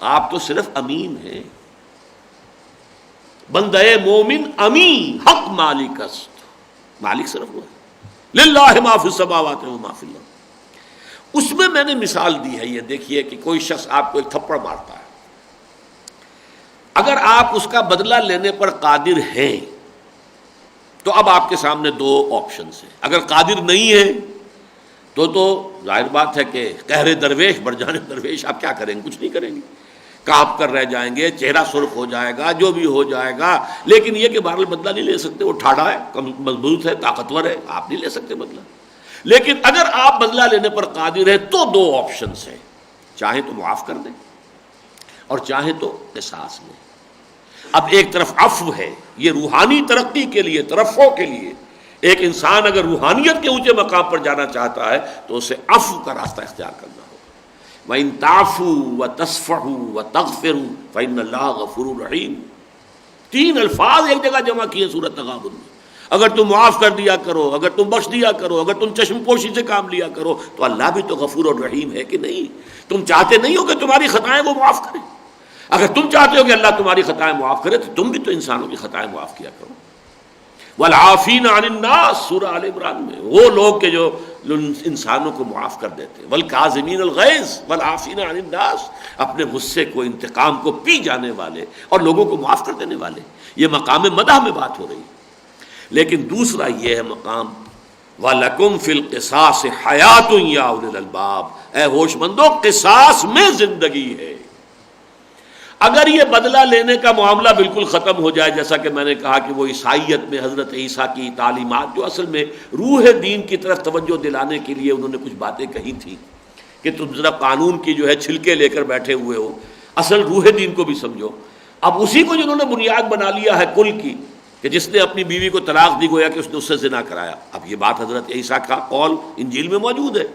[SPEAKER 2] آپ تو صرف امین ہیں، بندہ مومن امین حق مالک است، مالک صرف وہ ہے. للہ ما فی السماوات و ما فی الارض. اس میں نے مثال دی ہے، یہ دیکھیے کہ کوئی شخص آپ کو ایک تھپڑ مارتا ہے، اگر آپ اس کا بدلہ لینے پر قادر ہیں تو اب آپ کے سامنے دو آپشنز ہیں. اگر قادر نہیں ہے تو ظاہر بات ہے کہ قہر درویش برجان درویش، آپ کیا کریں گے؟ کچھ نہیں کریں گے، کانپ کر رہ جائیں گے، چہرہ سرخ ہو جائے گا، جو بھی ہو جائے گا. لیکن یہ کہ بہرحال بدلہ نہیں لے سکتے، وہ ٹھاڑا ہے، مضبوط ہے، طاقتور ہے، آپ نہیں لے سکتے بدلہ. لیکن اگر آپ بدلہ لینے پر قادر ہیں تو دو آپشنز ہیں. چاہیں تو معاف کر دیں، اور چاہیں تو قصاص میں۔ اب ایک طرف عفو ہے، یہ روحانی ترقی کے لیے، ترفع کے لیے، ایک انسان اگر روحانیت کے اونچے مقام پر جانا چاہتا ہے تو اسے عفو کا راستہ اختیار کرنا ہوگا۔ وَإِن تَعْفُوا وَتَصْفَحُوا وَتَغْفِرُوا فَإِنَّ اللَّهَ غَفُورٌ رَحِيمٌ۔ تین الفاظ ایک جگہ جمع کیے سورۃ تغابن میں، اگر تم معاف کر دیا کرو، اگر تم بخش دیا کرو، اگر تم چشم پوشی سے کام لیا کرو، تو اللہ بھی تو غفور اور رحیم ہے کہ نہیں؟ تم چاہتے نہیں ہو کہ تمہاری خطائیں وہ معاف کرے؟ اگر تم چاہتے ہو کہ اللہ تمہاری خطائیں معاف کرے تو تم بھی تو انسانوں کی خطائیں معاف کیا کرو۔ والعافین عن الناس، سورہ آل عمران میں، وہ لوگ کہ جو انسانوں کو معاف کر دیتے ہیں، والکاظمین الغیظ والعافین عن الناس، اپنے غصے کو، انتقام کو پی جانے والے اور لوگوں کو معاف کر دینے والے۔ یہ مقام مدح میں بات ہو رہی ہے۔ لیکن دوسرا یہ ہے مقام وَلَكُمْ فِي الْقِصَاصِ حَيَاتٌ يَا أُولِي الْأَلْبَابِ، اے ہوش مندو قصاص میں زندگی ہے۔ اگر یہ بدلہ لینے کا معاملہ بالکل ختم ہو جائے، جیسا کہ میں نے کہا کہ وہ عیسائیت میں حضرت عیسیٰ کی تعلیمات جو اصل میں روح دین کی طرف توجہ دلانے کے لیے انہوں نے کچھ باتیں کہی تھیں کہ تم ذرا قانون کی جو ہے چھلکے لے کر بیٹھے ہوئے ہو، اصل روح دین کو بھی سمجھو۔ اب اسی کو جنہوں نے بنیاد بنا لیا ہے کل کی، کہ جس نے اپنی بیوی کو طلاق دی گویا کہ اس نے اس سے زنا کرایا۔ اب یہ بات حضرت عیسیٰ کا قول انجیل میں موجود ہے،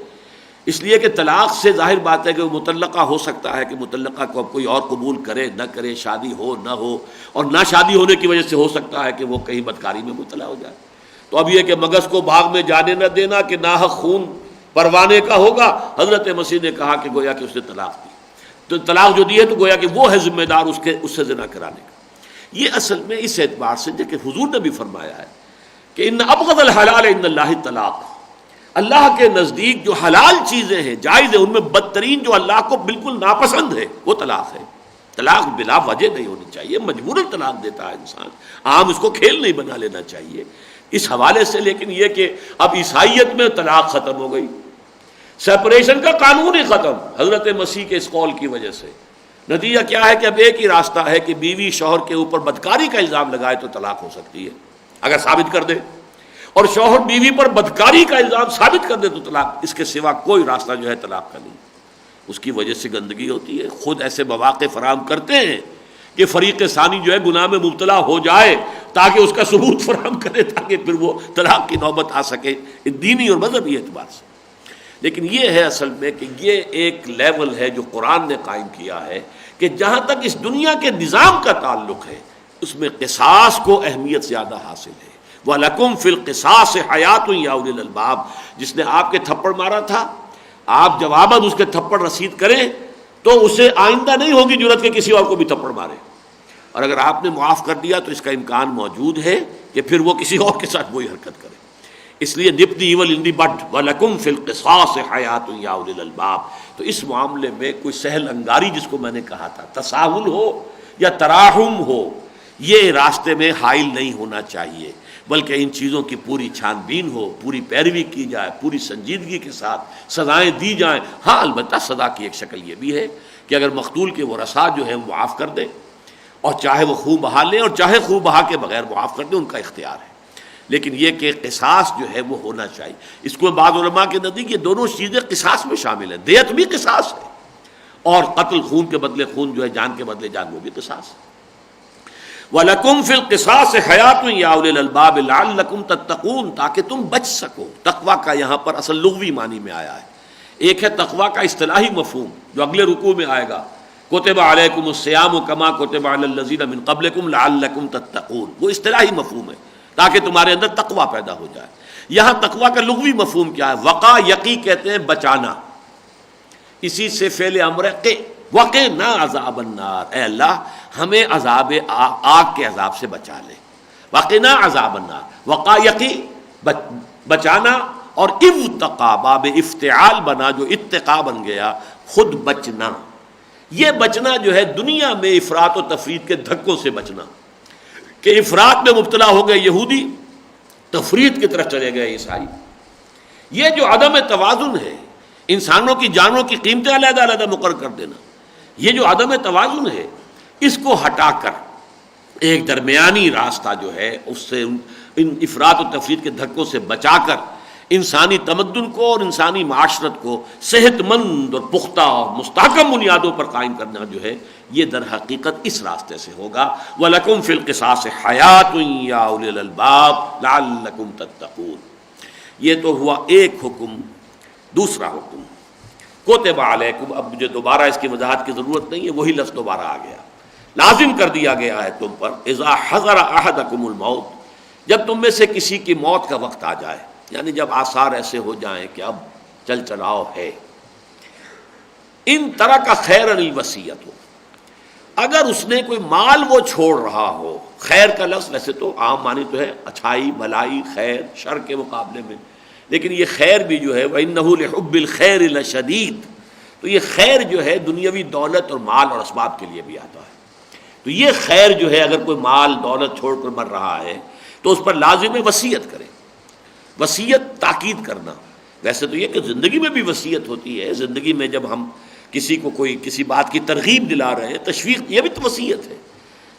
[SPEAKER 2] اس لیے کہ طلاق سے ظاہر بات ہے کہ وہ مطلقہ ہو سکتا ہے کہ مطلقہ کو اب کوئی اور قبول کرے نہ کرے، شادی ہو نہ ہو، اور نہ شادی ہونے کی وجہ سے ہو سکتا ہے کہ وہ کہیں بدکاری میں مبتلا ہو جائے۔ تو اب یہ کہ مگس کو باغ میں جانے نہ دینا کہ ناحق خون پروانے کا ہوگا، حضرت مسیح نے کہا کہ گویا کہ اس نے طلاق دی، تو طلاق جو دی ہے تو گویا کہ وہ ہے ذمہ دار اس سے زنا کرانے کا۔ یہ اصل میں اس اعتبار سے کہ حضور نے بھی فرمایا ہے کہ ان ابغض الحلال عند اللہ الطلاق، اللہ کے نزدیک جو حلال چیزیں ہیں، جائز ہیں، ان میں بدترین جو اللہ کو بالکل ناپسند ہے وہ طلاق ہے۔ طلاق بلا وجہ نہیں ہونی چاہیے، مجبوراً طلاق دیتا ہے انسان، عام اس کو کھیل نہیں بنا لینا چاہیے اس حوالے سے۔ لیکن یہ کہ اب عیسائیت میں طلاق ختم ہو گئی، سیپریشن کا قانون ہی ختم حضرت مسیح کے اس قول کی وجہ سے۔ نتیجہ کیا ہے کہ اب ایک ہی راستہ ہے کہ بیوی شوہر کے اوپر بدکاری کا الزام لگائے تو طلاق ہو سکتی ہے اگر ثابت کر دے، اور شوہر بیوی پر بدکاری کا الزام ثابت کر دے تو طلاق، اس کے سوا کوئی راستہ جو ہے طلاق کا نہیں۔ اس کی وجہ سے گندگی ہوتی ہے، خود ایسے مواقع فراہم کرتے ہیں کہ فریق ثانی جو ہے گناہ میں مبتلا ہو جائے تاکہ اس کا ثبوت فراہم کرے، تاکہ پھر وہ طلاق کی نوبت آ سکے دینی اور مذہبی اعتبار سے۔ لیکن یہ ہے اصل میں کہ یہ ایک لیول ہے جو قرآن نے قائم کیا ہے کہ جہاں تک اس دنیا کے نظام کا تعلق ہے اس میں قصاص کو اہمیت زیادہ حاصل ہے۔ وَلَكُمْ فِي الْقِصَاصِ حَيَاتٌ يَا أُولِي الْأَلْبَابِ، جس نے آپ کے تھپڑ مارا تھا، آپ جواباً اس کے تھپڑ رسید کریں تو اسے آئندہ نہیں ہوگی جرأت کہ کسی اور کو بھی تھپڑ مارے، اور اگر آپ نے معاف کر دیا تو اس کا امکان موجود ہے کہ پھر وہ کسی اور کے ساتھ وہی حرکت کرے۔ اس لیے nip the evil in the bud وَلَكُمْ فِي الْقِصَاصِ حَيَاتٌ يَا أُولِي الْأَلْبَابِ۔ تو اس معاملے میں کوئی سہل انگاری جس کو میں نے کہا تھا، تساہل ہو یا تراحم ہو، یہ راستے میں حائل نہیں ہونا چاہیے، بلکہ ان چیزوں کی پوری چھان بین ہو، پوری پیروی کی جائے، پوری سنجیدگی کے ساتھ سزائیں دی جائیں۔ ہاں البتہ سزا کی ایک شکل یہ بھی ہے کہ اگر مقتول کے ورثاء جو ہیں وہ معاف کر دیں، اور چاہے وہ خوب بہا لیں اور چاہے خوب بہا کے بغیر معاف کر دیں، ان کا اختیار ہے۔ لیکن یہ کہ قصاص جو ہے وہ ہونا چاہیے، اس کو بعض علماء کے نزدیک یہ دونوں چیزیں قصاص میں شامل ہیں، دیت بھی قصاص ہے اور قتل خون کے بدلے خون جو ہے، جان کے بدلے جان، وہ بھی قصاص ہے۔ وَلَكُمْ فِي الْقِصَاصِ حَيَاتٌ يَا أُولِي الْأَلْبَابِ لَعَلَّكُمْ تَتَّقُونَ، تاکہ تم بچ سکو۔ تقویٰ کا یہاں پر اصل لغوی معنی میں آیا ہے، ایک ہے تقویٰ کا اصطلاحی مفہوم جو اگلے رکوع میں آئے گا، كُتِبَ عَلَيْكُمُ الصِّيَامُ كَمَا كُتِبَ عَلَى الَّذِينَ مِن قَبْلِكُمْ لَعَلَّكُمْ تَتَّقُونَ، وہ اصطلاحی مفہوم ہے تاکہ تمہارے اندر تقویٰ پیدا ہو جائے۔ یہاں تقویٰ کا لغوی مفہوم کیا ہے؟ وقا یقی کہتے ہیں بچانا، اسی سے فعل امر ہے وقنا عذاب النار، اے اللہ ہمیں عذاب آگ کے عذاب سے بچا لے، وقنا عذاب النار، وقا یقی بچانا، اور ابتقا باب افتعال بنا جو اتقا بن گیا، خود بچنا۔ یہ بچنا جو ہے دنیا میں افراط و تفرید کے دھکوں سے بچنا، کہ افراط میں مبتلا ہو گئے یہودی، تفرید کی طرف چلے گئے عیسائی۔ یہ جو عدم توازن ہے، انسانوں کی جانوں کی قیمتیں علیحدہ علیحدہ مقرر کر دینا، یہ جو عدم توازن ہے اس کو ہٹا کر ایک درمیانی راستہ جو ہے اس سے ان افراط و تفرید کے دھکوں سے بچا کر انسانی تمدن کو اور انسانی معاشرت کو صحت مند اور پختہ اور مستحکم بنیادوں پر قائم کرنا جو ہے یہ در حقیقت اس راستے سے ہوگا۔ وَلَكُمْ فِي الْقِصَاصِ حَيَاةٌ يَا أُولِي الْأَلْبَابِ لَعَلَّكُمْ تَتَّقُونَ۔ یہ تو ہوا ایک حکم۔ دوسرا حکم کُتِبَ عَلَيْكُمْ، اب مجھے دوبارہ اس کی وضاحت کی ضرورت نہیں ہے، وہی لفظ دوبارہ آ گیا، لازم کر دیا گیا ہے تم پر، اذا حضر احدکم الموت، جب تم میں سے کسی کی موت کا وقت آ جائے، یعنی جب آثار ایسے ہو جائیں کہ اب چل چلاؤ ہے، ان ترک خیرا الوصیۃ، اگر اس نے کوئی مال وہ چھوڑ رہا ہو، خیر کا لفظ ویسے تو عام معنی تو ہے اچھائی بھلائی خیر شر کے مقابلے میں، لیکن یہ خیر بھی جو ہے وَإِنَّهُ لِحُبِّ الْخَيْرِ لَشَدِيدٌ، تو یہ خیر جو ہے دنیاوی دولت اور مال اور اسباب کے لیے بھی آتا ہے۔ تو یہ خیر جو ہے اگر کوئی مال دولت چھوڑ کر مر رہا ہے تو اس پر لازم ہے وصیت کرے، وصیت تاکید کرنا۔ ویسے تو یہ کہ زندگی میں بھی وصیت ہوتی ہے، زندگی میں جب ہم کسی کو کوئی کسی بات کی ترغیب دلا رہے ہیں، تشویق، یہ بھی تو وصیت ہے،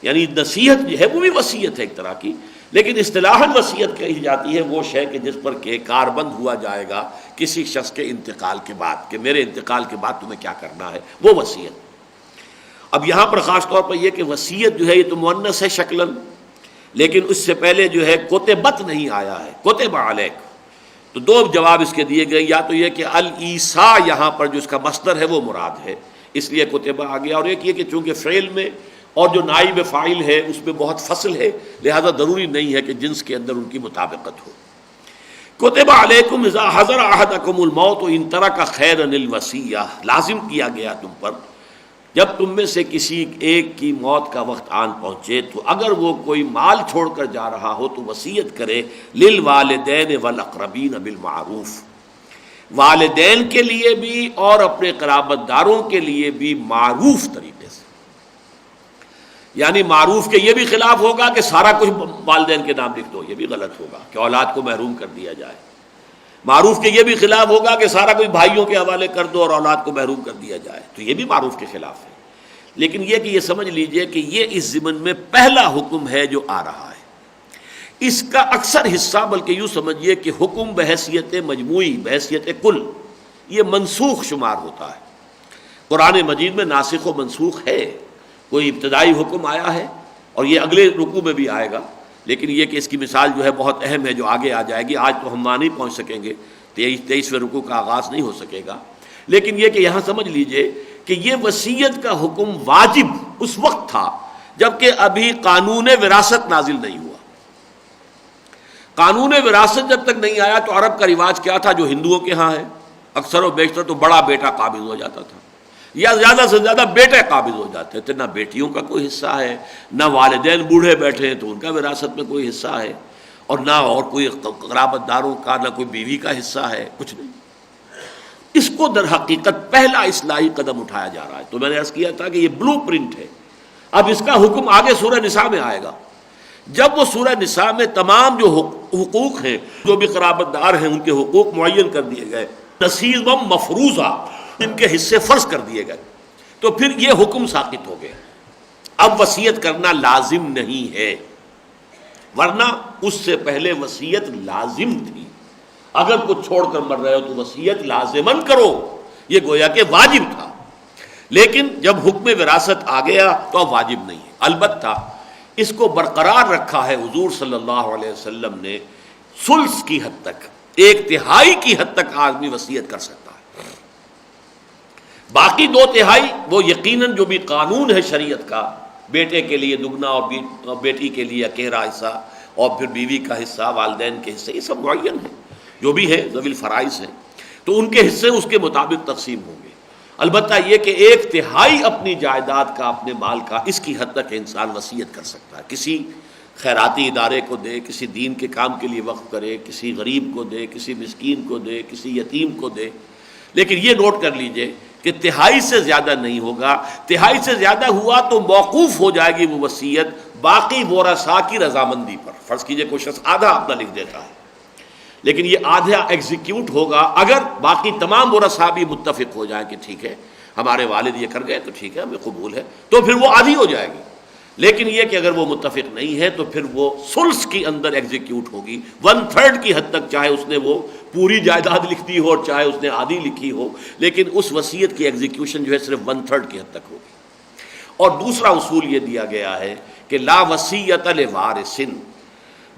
[SPEAKER 2] یعنی نصیحت جو ہے وہ بھی وصیت ہے ایک طرح کی، لیکن اصطلاحاً وصیت کہی جاتی ہے وہ شے کہ جس پر کہ کاربند ہوا جائے گا کسی شخص کے انتقال کے بعد، کہ میرے انتقال کے بعد تمہیں کیا کرنا ہے، وہ وصیت۔ اب یہاں پر خاص طور پر یہ کہ وصیت جو ہے یہ تو مؤنث ہے شکلاً، لیکن اس سے پہلے جو ہے کتبت نہیں آیا ہے، کتب علیک، تو دو جواب اس کے دیے گئے، یا تو یہ کہ الایسا یہاں پر جو اس کا مصدر ہے وہ مراد ہے اس لیے کتبہ آ گیا، اور ایک یہ کہ چونکہ فعل میں اور جو نائب فاعل ہے اس میں بہت فصل ہے، لہذا ضروری نہیں ہے کہ جنس کے اندر ان کی مطابقت ہو۔ کتب علیکم اذا حضر احدکم الموت ان ترک خیرا الوصیہ، لازم کیا گیا تم پر جب تم میں سے کسی ایک کی موت کا وقت آن پہنچے تو اگر وہ کوئی مال چھوڑ کر جا رہا ہو تو وصیت کرے للوالدین والاقربین بالمعروف، والدین کے لیے بھی اور اپنے قرابت داروں کے لیے بھی معروف طریقے سے، یعنی معروف کے یہ بھی خلاف ہوگا کہ سارا کچھ والدین کے نام لکھ دو، یہ بھی غلط ہوگا کہ اولاد کو محروم کر دیا جائے، معروف کے یہ بھی خلاف ہوگا کہ سارا کچھ بھائیوں کے حوالے کر دو اور اولاد کو محروم کر دیا جائے، تو یہ بھی معروف کے خلاف ہے۔ لیکن یہ کہ یہ سمجھ لیجئے کہ یہ اس ضمن میں پہلا حکم ہے جو آ رہا ہے، اس کا اکثر حصہ بلکہ یوں سمجھیے کہ حکم بحیثیت مجموعی بحیثیت کل یہ منسوخ شمار ہوتا ہے۔ قرآن مجید میں ناسخ و منسوخ ہے، کوئی ابتدائی حکم آیا ہے اور یہ اگلے رکوع میں بھی آئے گا، لیکن یہ کہ اس کی مثال جو ہے بہت اہم ہے جو آگے آ جائے گی، آج تو ہم وہاں نہیں پہنچ سکیں گے، 23ویں رکوع کا آغاز نہیں ہو سکے گا، لیکن یہ کہ یہاں سمجھ لیجئے کہ یہ وصیت کا حکم واجب اس وقت تھا جبکہ ابھی قانون وراثت نازل نہیں ہوا۔ قانون وراثت جب تک نہیں آیا تو عرب کا رواج کیا تھا جو ہندوؤں کے ہاں ہے، اکثر و بیشتر تو بڑا بیٹا قابض ہو جاتا تھا یا زیادہ سے زیادہ بیٹے قابض ہو جاتے تھے، نہ بیٹیوں کا کوئی حصہ ہے، نہ والدین بوڑھے بیٹھے ہیں تو ان کا وراثت میں کوئی حصہ ہے، اور نہ اور کوئی قرابت داروں کا، نہ کوئی بیوی کا حصہ ہے، کچھ نہیں۔ اس کو در حقیقت پہلا اصلاحی قدم اٹھایا جا رہا ہے، تو میں نے عرض کیا تھا کہ یہ بلو پرنٹ ہے۔ اب اس کا حکم آگے سورہ نساء میں آئے گا، جب وہ سورہ نساء میں تمام جو حقوق ہیں، جو بھی قرابت دار ہیں ان کے حقوق معین کر دیے گئے، نصیبا مفروضہ، ان کے حصے فرض کر دیے گئے، تو پھر یہ حکم ساقط ہو گیا، اب وصیت کرنا لازم نہیں ہے، ورنہ اس سے پہلے وصیت لازم تھی۔ اگر کچھ چھوڑ کر مر رہے ہو تو وصیت لازماً کرو، یہ گویا کہ واجب تھا، لیکن جب حکم وراثت آ گیا تو اب واجب نہیں ہے۔ البتہ اس کو برقرار رکھا ہے حضور صلی اللہ علیہ وسلم نے، ثلث کی حد تک، 1/3 کی حد تک آدمی وصیت کر سکتا ہے، باقی 2/3 وہ یقیناً جو بھی قانون ہے شریعت کا، بیٹے کے لیے دگنا اور بیٹی کے لیے اکیرا حصہ، اور پھر بیوی کا حصہ، والدین کے حصے، یہ سب معین ہے، جو بھی ہے ذوی الفرائض ہیں، تو ان کے حصے اس کے مطابق تقسیم ہوں گے۔ البتہ یہ کہ 1/3 اپنی جائیداد کا، اپنے مال کا، اس کی حد تک انسان وصیت کر سکتا ہے، کسی خیراتی ادارے کو دے، کسی دین کے کام کے لیے وقف کرے، کسی غریب کو دے، کسی مسکین کو دے، کسی یتیم کو دے، لیکن یہ نوٹ کر لیجئے کہ 1/3 سے زیادہ نہیں ہوگا۔ 1/3 سے زیادہ ہوا تو موقوف ہو جائے گی وہ وصیت باقی ورثاء کی رضامندی پر۔ فرض کیجئے کوئی شخص آدھا اپنا لکھ دیتا ہے، لیکن یہ آدھا ایگزیکیوٹ ہوگا اگر باقی تمام ورثاء بھی متفق ہو جائیں کہ ٹھیک ہے ہمارے والد یہ کر گئے تو ٹھیک ہے ہمیں قبول ہے، تو پھر وہ آدھی ہو جائے گی۔ لیکن یہ کہ اگر وہ متفق نہیں ہے تو پھر وہ ثلث کی اندر ایگزیکیوٹ ہوگی، 1/3 کی حد تک، چاہے اس نے وہ پوری جائیداد لکھتی ہو اور چاہے اس نے آدھی لکھی ہو، لیکن اس وصیت کی ایگزیکیوشن جو ہے صرف 1/3 کی حد تک ہوگی۔ اور دوسرا اصول یہ دیا گیا ہے کہ لا وصیت لوارث،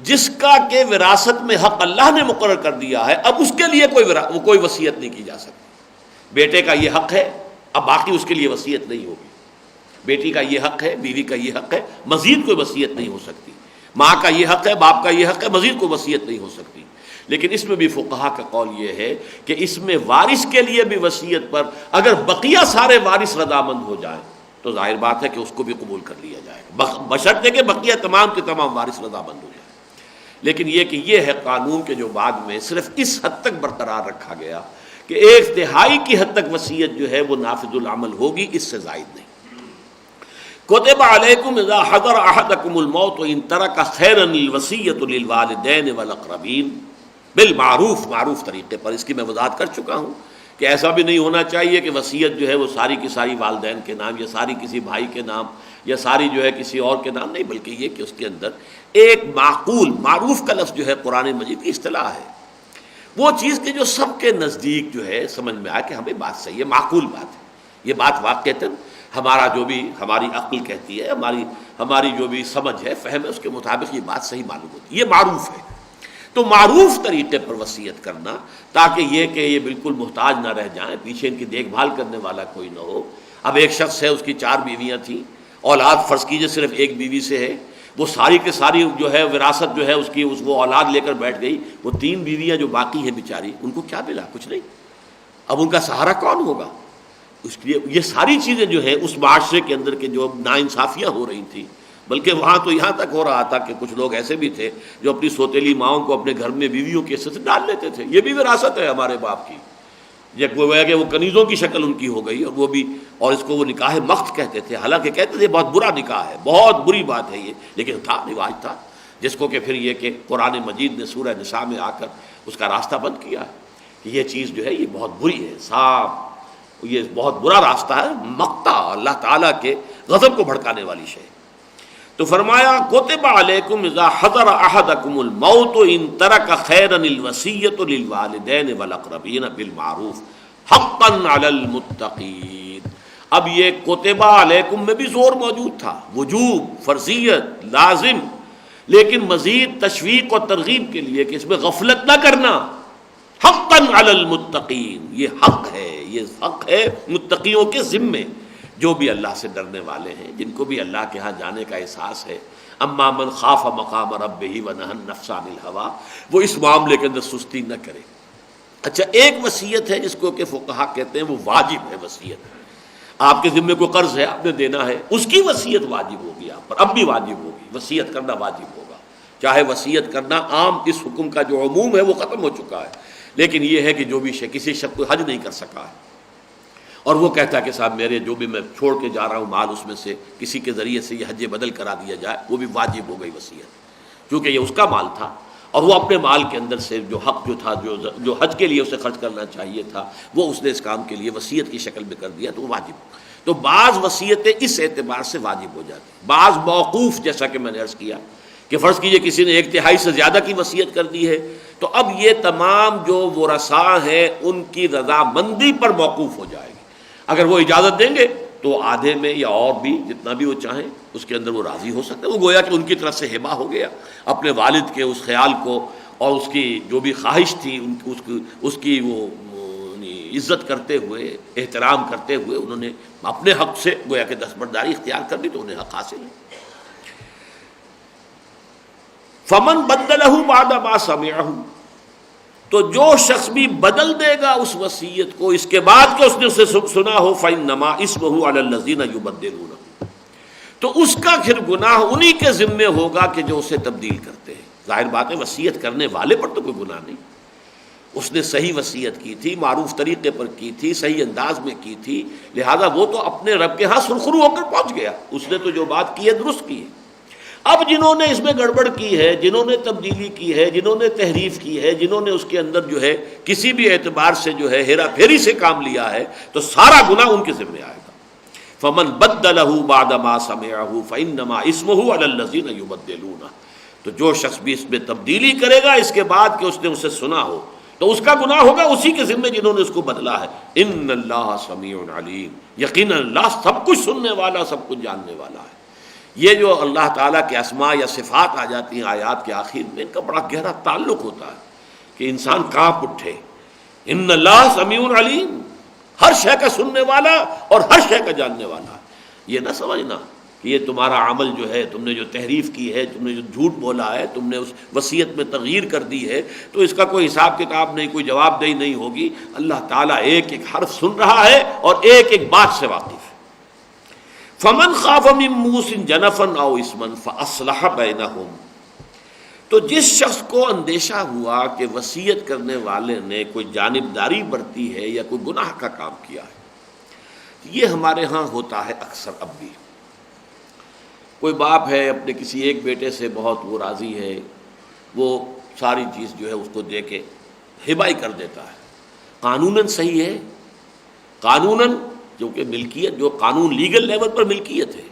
[SPEAKER 2] جس کا کہ وراثت میں حق اللہ نے مقرر کر دیا ہے، اب اس کے لیے کوئی وصیت نہیں کی جا سکتی۔ بیٹے کا یہ حق ہے، اب باقی اس کے لیے وصیت نہیں ہوگی۔ بیٹی کا یہ حق ہے، بیوی کا یہ حق ہے، مزید کوئی وصیت نہیں ہو سکتی۔ ماں کا یہ حق ہے، باپ کا یہ حق ہے، مزید کوئی وصیت نہیں ہو سکتی۔ لیکن اس میں بھی فقہا کا قول یہ ہے کہ اس میں وارث کے لیے بھی وصیت پر اگر بقیہ سارے وارث رضامند ہو جائیں تو ظاہر بات ہے کہ اس کو بھی قبول کر لیا جائے گا، بشرطے کہ بقیہ تمام کے تمام وارث رضامند ہو جائیں۔ لیکن یہ کہ یہ ہے قانون کے جو بعد میں صرف اس حد تک برقرار رکھا گیا کہ 1/3 کی حد تک وصیت جو ہے وہ نافذ العمل ہوگی، اس سے زائد نہیں۔ کتب علیکم اذا حضر احدکم الموت ان ترک خیرا الوصیۃ للوالدین والاقربین بالمعروف، معروف طریقے پر۔ اس کی میں وضاحت کر چکا ہوں کہ ایسا بھی نہیں ہونا چاہیے کہ وصیت جو ہے وہ ساری کی ساری والدین کے نام، یا ساری کسی بھائی کے نام، یا ساری جو ہے کسی اور کے نام، نہیں، بلکہ یہ کہ اس کے اندر ایک معقول، معروف کا لفظ جو ہے قرآن مجید کی اصطلاح ہے، وہ چیز کہ جو سب کے نزدیک جو ہے سمجھ میں آئے کہ ہمیں بات صحیح ہے، معقول بات ہے، یہ بات واقعتاً ہمارا جو بھی ہماری عقل کہتی ہے، ہماری جو بھی سمجھ ہے، فہم ہے، اس کے مطابق یہ بات صحیح معلوم ہوتی ہے، یہ معروف ہے۔ تو معروف طریقے پر وصیت کرنا، تاکہ یہ کہ یہ بالکل محتاج نہ رہ جائیں، پیچھے ان کی دیکھ بھال کرنے والا کوئی نہ ہو۔ اب ایک شخص ہے، اس کی 4 بیویاں تھیں، اولاد فرض کیجئے صرف ایک بیوی سے ہے، وہ ساری کے ساری جو ہے وراثت جو ہے اس کی وہ اولاد لے کر بیٹھ گئی، وہ 3 بیویاں جو باقی ہیں بیچاری، ان کو کیا ملا؟ کچھ نہیں۔ اب ان کا سہارا کون ہوگا؟ اس لیے یہ ساری چیزیں جو ہے اس معاشرے کے اندر کے جو ناانصافیاں ہو رہی تھیں، بلکہ وہاں تو یہاں تک ہو رہا تھا کہ کچھ لوگ ایسے بھی تھے جو اپنی سوتیلی ماؤں کو اپنے گھر میں بیویوں کے حصے سے ڈال لیتے تھے۔ یہ بھی وراثت ہے ہمارے باپ کی، یہ گویا کہ وہ کنیزوں کی شکل ان کی ہو گئی، اور وہ بھی، اور اس کو وہ نکاح مخت کہتے تھے، حالانکہ کہتے تھے بہت برا نکاح ہے، بہت بری بات ہے یہ، لیکن تھا، رواج تھا، جس کو کہ پھر یہ کہ قرآن مجید نے سورہ نساء میں آ کر اس کا راستہ بند کیا کہ یہ چیز جو ہے یہ بہت بری ہے، صاف یہ بہت برا راستہ ہے، مقتا، اللہ تعالیٰ کے غضب کو بھڑکانے والی شے۔ تو فرمایا کتب علیکم اذا حضر احدکم الموت ان ترک خیرا الوصیۃ للوالدین والاقربین بالمعروف حقا علی المتقین۔ اب یہ کتب علیکم میں بھی زور موجود تھا، وجوب، فرضیت، لازم، لیکن مزید تشویق اور ترغیب کے لیے کہ اس میں غفلت نہ کرنا۔ حقا علی المتقین، یہ حق ہے متقیوں کے ذمے، جو بھی اللہ سے ڈرنے والے ہیں، جن کو بھی اللہ کے ہاں جانے کا احساس ہے۔ اما من خاف مقام ربہ ونہى النفس عن الہویٰ، وہ اس معاملے کے اندر سستی نہ کرے۔ اچھا، ایک وصیت ہے جس کو کہ فقہا کہتے ہیں وہ واجب ہے وصیت۔ آپ کے ذمے کوئی قرض ہے، آپ نے دینا ہے، اس کی وصیت واجب ہوگی آپ پر، اب بھی واجب ہوگی، وصیت کرنا واجب ہوگا۔ چاہے وصیت کرنا عام، اس حکم کا جو عموم ہے وہ ختم ہو چکا ہے، لیکن یہ ہے کہ جو بھی کسی شخص کو حج نہیں کر سکا ہے اور وہ کہتا ہے کہ صاحب میرے جو بھی میں چھوڑ کے جا رہا ہوں مال، اس میں سے کسی کے ذریعے سے یہ حج بدل کرا دیا جائے، وہ بھی واجب ہو گئی وصیت، کیونکہ یہ اس کا مال تھا اور وہ اپنے مال کے اندر سے جو حق جو تھا، جو حج کے لیے اسے خرچ کرنا چاہیے تھا، وہ اس نے اس کام کے لیے وصیت کی شکل میں کر دیا، تو وہ واجب۔ تو بعض وصیتیں اس اعتبار سے واجب ہو جاتی ہیں، بعض موقوف، جیسا کہ میں نے عرض کیا کہ فرض کیجئے کسی نے 1/3 سے زیادہ کی وصیت کر دی ہے، تو اب یہ تمام جو ورثاء ہیں ان کی رضامندی پر موقوف ہو جائے گی۔ اگر وہ اجازت دیں گے تو آدھے میں یا اور بھی جتنا بھی وہ چاہیں اس کے اندر وہ راضی ہو سکتے ہیں، وہ گویا کہ ان کی طرف سے ہبہ ہو گیا، اپنے والد کے اس خیال کو اور اس کی جو بھی خواہش تھی اس کی وہ عزت کرتے ہوئے، احترام کرتے ہوئے انہوں نے اپنے حق سے گویا کہ دستبرداری اختیار کر دی، تو انہیں حق حاصل ہے۔ فمن بدلہ بعد ما سمعہ، تو جو شخص بھی بدل دے گا اس وصیت کو اس کے بعد کہ اس نے اسے سنا ہو، فإنما اسمہ علی الذین یبدلونہ، تو اس کا پھر گناہ انہی کے ذمے ہوگا کہ جو اسے تبدیل کرتے ہیں۔ ظاہر بات ہے وصیت کرنے والے پر تو کوئی گناہ نہیں، اس نے صحیح وصیت کی تھی، معروف طریقے پر کی تھی، صحیح انداز میں کی تھی، لہذا وہ تو اپنے رب کے ہاں سرخرو ہو کر پہنچ گیا، اس نے تو جو بات کی ہے درست کی ہے۔ اب جنہوں نے اس میں گڑبڑ کی ہے، جنہوں نے تبدیلی کی ہے، جنہوں نے تحریف کی ہے، جنہوں نے اس کے اندر جو ہے کسی بھی اعتبار سے جو ہے ہیرا پھیری سے کام لیا ہے، تو سارا گناہ ان کے ذمہ آئے گا۔ فمن بدلہ بعد ما سمعہ فانما اسمہ علی الذین یبدلونہ، تو جو شخص بھی اس میں تبدیلی کرے گا اس کے بعد کہ اس نے اسے سنا ہو، تو اس کا گناہ ہوگا اسی کے ذمے جنہوں نے اس کو بدلا ہے۔ ان اللہ سمیع علیم، یقینا اللہ سب کچھ سننے والا، سب کچھ جاننے والا ہے۔ یہ جو اللہ تعالیٰ کے اسماء یا صفات آ جاتی ہیں آیات کے آخر میں، ان کا بڑا گہرا تعلق ہوتا ہے کہ انسان کانپ اٹھے۔ ان اللہ سمیع علیم، ہر شے کا سننے والا اور ہر شے کا جاننے والا ہے۔ یہ نہ سمجھنا کہ یہ تمہارا عمل جو ہے، تم نے جو تحریف کی ہے، تم نے جو جھوٹ بولا ہے، تم نے اس وصیت میں تغییر کر دی ہے، تو اس کا کوئی حساب کتاب نہیں، کوئی جواب دہی نہیں ہوگی۔ اللہ تعالیٰ ایک ایک حرف سن رہا ہے اور ایک ایک بات سے واقف ہے۔ فمن خاف من موص جنفا او اثما فاصلح بینہم، تو جس شخص کو اندیشہ ہوا کہ وصیت کرنے والے نے کوئی جانبداری برتی ہے یا کوئی گناہ کا کام کیا ہے، یہ ہمارے ہاں ہوتا ہے اکثر اب بھی۔ کوئی باپ ہے اپنے کسی ایک بیٹے سے بہت وہ راضی ہے، وہ ساری چیز جو ہے اس کو دے کے ہبہ ہی کر دیتا ہے۔ قانوناً صحیح ہے، قانوناً جو کہ ملکیت، جو قانون لیگل لیول پر ملکیت ہے،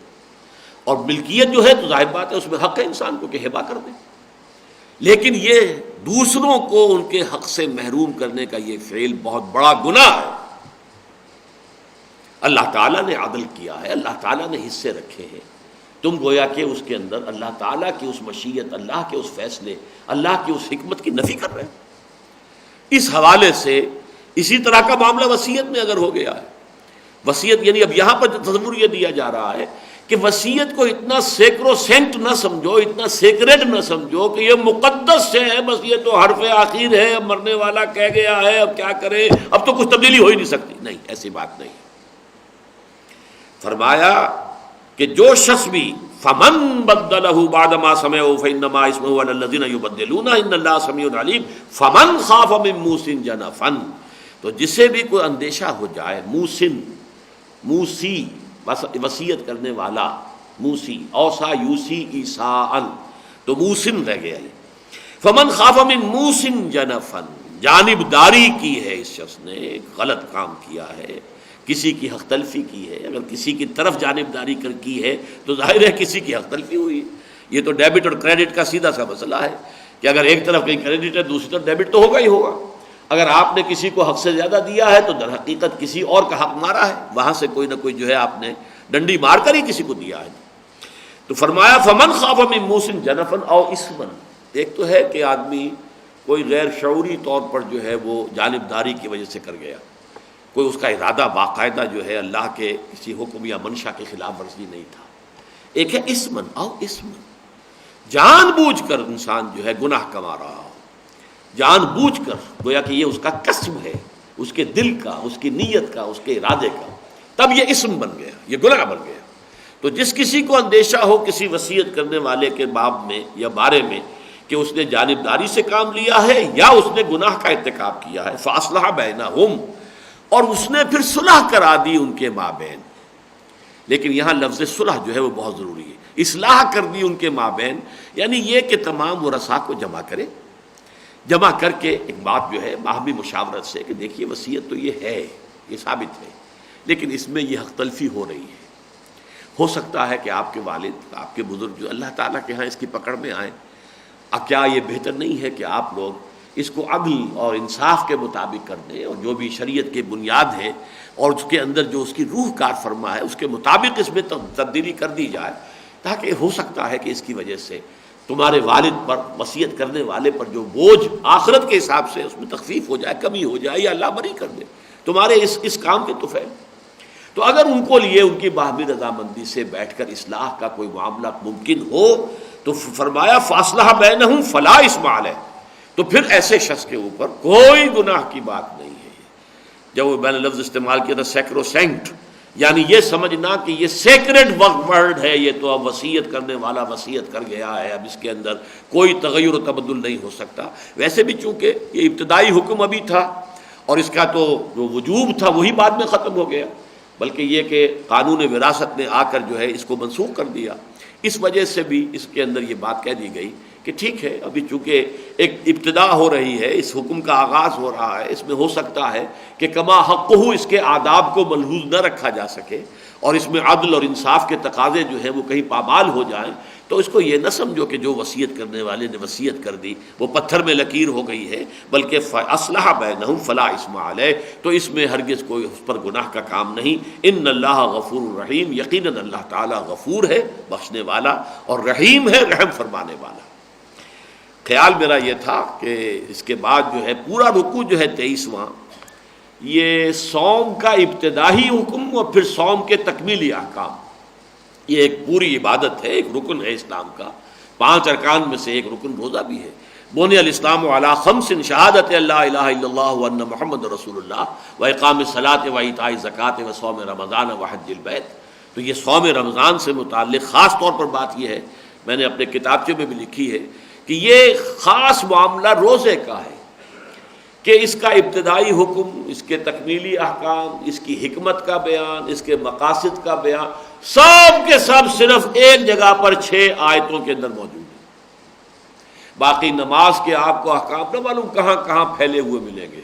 [SPEAKER 2] اور ملکیت جو ہے تو ظاہر بات ہے اس میں حق ہے انسان کو کہ ہبہ کر دے، لیکن یہ دوسروں کو ان کے حق سے محروم کرنے کا یہ فعل بہت بڑا گناہ ہے۔ اللہ تعالیٰ نے عدل کیا ہے، اللہ تعالیٰ نے حصے رکھے ہیں، تم گویا کہ اس کے اندر اللہ تعالیٰ کی اس مشیت، اللہ کے اس فیصلے، اللہ کی اس حکمت کی نفی کر رہے ہیں۔ اس حوالے سے اسی طرح کا معاملہ وصیت میں اگر ہو گیا ہے، وصیت یعنی اب یہاں پر تصور یہ دیا جا رہا ہے کہ وصیت کو اتنا سیکروسینٹ نہ سمجھو، اتنا سیکریٹ نہ سمجھو کہ یہ مقدس سے ہے، بس یہ تو حرف آخر ہے، اب مرنے والا کہہ گیا ہے، اب کیا کرے، اب تو کچھ تبدیلی ہو ہی نہیں سکتی۔ نہیں، ایسی بات نہیں۔ فرمایا کہ جو شخص بھی فمن بدلہ بعد ما سمعوا فانما اسمه علی الذین یبدلون ان اللہ سمیع علیم فمن خاف من موص جنفا، تو جسے بھی کوئی اندیشہ ہو جائے، موسن، موسی وصیت کرنے والا، موسی، اوصا یوسی ایصاء، تو موسن رہ گیا یہ۔ فمن خاف من موص جنفا، جانبداری کی ہے اس شخص نے، غلط کام کیا ہے، کسی کی حق تلفی کی ہے۔ اگر کسی کی طرف جانبداری کی ہے تو ظاہر ہے کسی کی حق تلفی ہوئی۔ یہ تو ڈیبٹ اور کریڈٹ کا سیدھا سا مسئلہ ہے کہ اگر ایک طرف کہیں کریڈٹ ہے دوسری طرف ڈیبٹ تو ہوگا ہی ہوگا۔ اگر آپ نے کسی کو حق سے زیادہ دیا ہے تو در حقیقت کسی اور کا حق مارا ہے، وہاں سے کوئی نہ کوئی جو ہے آپ نے ڈنڈی مار کر ہی کسی کو دیا ہے۔ تو فرمایا فمن خاف من موص جنفا او اثما، ایک تو ہے کہ آدمی کوئی غیر شعوری طور پر جو ہے وہ جانبداری کی وجہ سے کر گیا، کوئی اس کا ارادہ باقاعدہ جو ہے اللہ کے کسی حکم یا منشا کے خلاف ورزی نہیں تھا۔ ایک ہے اسمن او اسمن، جان بوجھ کر انسان جو ہے گناہ کما رہا ہو، جان بوجھ کر، گویا کہ یہ اس کا قصب ہے، اس کے دل کا، اس کی نیت کا، اس کے ارادے کا، تب یہ اسم بن گیا، یہ گناہ بن گیا۔ تو جس کسی کو اندیشہ ہو کسی وصیت کرنے والے کے باب میں یا بارے میں کہ اس نے جانبداری سے کام لیا ہے یا اس نے گناہ کا ارتکاب کیا ہے، فاصلح بینہم، اور اس نے پھر صلح کرا دی ان کے مابین۔ لیکن یہاں لفظ صلح جو ہے وہ بہت ضروری ہے، اصلاح کر دی ان کے مابین، یعنی یہ کہ تمام ورثاء کو جمع کرے، جمع کر کے ایک بات جو ہے باہمی مشاورت سے کہ دیکھیے وصیت تو یہ ہے، یہ ثابت ہے، لیکن اس میں یہ حق تلفی ہو رہی ہے۔ ہو سکتا ہے کہ آپ کے والد، آپ کے بزرگ جو اللہ تعالیٰ کے ہاں اس کی پکڑ میں آئیں، کیا یہ بہتر نہیں ہے کہ آپ لوگ اس کو عدل اور انصاف کے مطابق کر دیں، اور جو بھی شریعت کی بنیاد ہے اور اس کے اندر جو اس کی روح کار فرما ہے اس کے مطابق اس میں تبدیلی کر دی جائے، تاکہ ہو سکتا ہے کہ اس کی وجہ سے تمہارے والد پر، وصیت کرنے والے پر جو بوجھ آخرت کے حساب سے اس میں تخفیف ہو جائے، کمی ہو جائے، یا اللہ بری کر دے تمہارے اس کام کے طفیل۔ تو اگر ان کو لیے ان کی باہمی رضامندی سے بیٹھ کر اصلاح کا کوئی معاملہ ممکن ہو تو فرمایا فاصلہ بینہم فلا اثم علیہ، تو پھر ایسے شخص کے اوپر کوئی گناہ کی بات نہیں ہے۔ جب وہ میں نے لفظ استعمال کیا تھا سیکروسینٹ، یعنی یہ سمجھنا کہ یہ سیکرڈ ورڈ ہے، یہ تو اب وصیت کرنے والا وصیت کر گیا ہے، اب اس کے اندر کوئی تغیر و تبدل نہیں ہو سکتا۔ ویسے بھی چونکہ یہ ابتدائی حکم ابھی تھا اور اس کا تو جو وجوب تھا وہی بعد میں ختم ہو گیا، بلکہ یہ کہ قانون وراثت نے آ کر جو ہے اس کو منسوخ کر دیا، اس وجہ سے بھی اس کے اندر یہ بات کہہ دی گئی کہ ٹھیک ہے ابھی چونکہ ایک ابتدا ہو رہی ہے، اس حکم کا آغاز ہو رہا ہے، اس میں ہو سکتا ہے کہ کما حق ہو اس کے آداب کو ملحوظ نہ رکھا جا سکے اور اس میں عدل اور انصاف کے تقاضے جو ہیں وہ کہیں پامال ہو جائیں، تو اس کو یہ نہ سمجھو کہ جو وصیت کرنے والے نے وصیت کر دی وہ پتھر میں لکیر ہو گئی ہے، بلکہ فاصلح بینہم فلا اثم علیہ، تو اس میں ہرگز کوئی اس پر گناہ کا کام نہیں۔ ان اللہ غفور الرحیم، یقیناً اللہ تعالیٰ غفور ہے بخشنے والا اور رحیم ہے رحم فرمانے والا۔ خیال میرا یہ تھا کہ اس کے بعد جو ہے پورا رکوع جو ہے 23واں، یہ صوم کا ابتدائی حکم اور پھر صوم کے تکمیلی احکام، یہ ایک پوری عبادت ہے، ایک رکن ہے اسلام کا، 5 ارکان میں سے ایک رکن روزہ بھی ہے۔ بنی الاسلام علی خمس، شہادت اللہ الہ الا اللہ وان محمد رسول اللہ واقام الصلاۃ وایتاء الزکوٰۃ وصوم رمضان وحج البیت۔ تو یہ صوم رمضان سے متعلق خاص طور پر بات یہ ہے، میں نے اپنے کتابچے میں بھی لکھی ہے کہ یہ خاص معاملہ روزے کا ہے کہ اس کا ابتدائی حکم، اس کے تکمیلی احکام، اس کی حکمت کا بیان، اس کے مقاصد کا بیان، سب کے سب صرف ایک جگہ پر 6 آیتوں کے اندر موجود ہے۔ باقی نماز کے آپ کو احکام نہ معلوم کہاں کہاں پھیلے ہوئے ملیں گے۔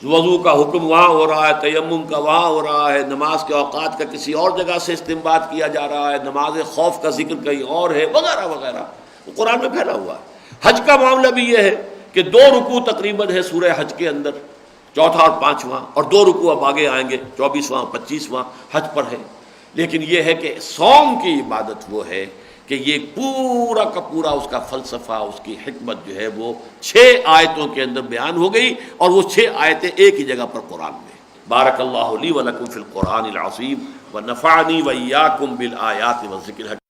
[SPEAKER 2] وضو کا حکم وہاں ہو رہا ہے، تیمم کا وہاں ہو رہا ہے، نماز کے اوقات کا کسی اور جگہ سے استنباط کیا جا رہا ہے، نماز خوف کا ذکر کہیں اور ہے، وغیرہ وغیرہ، وہ قرآن میں پھیلا ہوا ہے۔ حج کا معاملہ بھی یہ ہے کہ 2 رکوع تقریباً ہے سورہ حج کے اندر، 4تھا اور 5واں، اور 2 رکوع اب آگے آئیں گے، 24واں 25واں حج پر ہے۔ لیکن یہ ہے کہ صوم کی عبادت وہ ہے کہ یہ پورا کا پورا اس کا فلسفہ، اس کی حکمت جو ہے وہ 6 آیتوں کے اندر بیان ہو گئی، اور وہ 6 آیتیں ایک ہی جگہ پر قرآن میں۔ بارک اللہ لی ولکم فی القرآن العظیم ونفعنی وإیاکم بالآیات والذکر الحکیم۔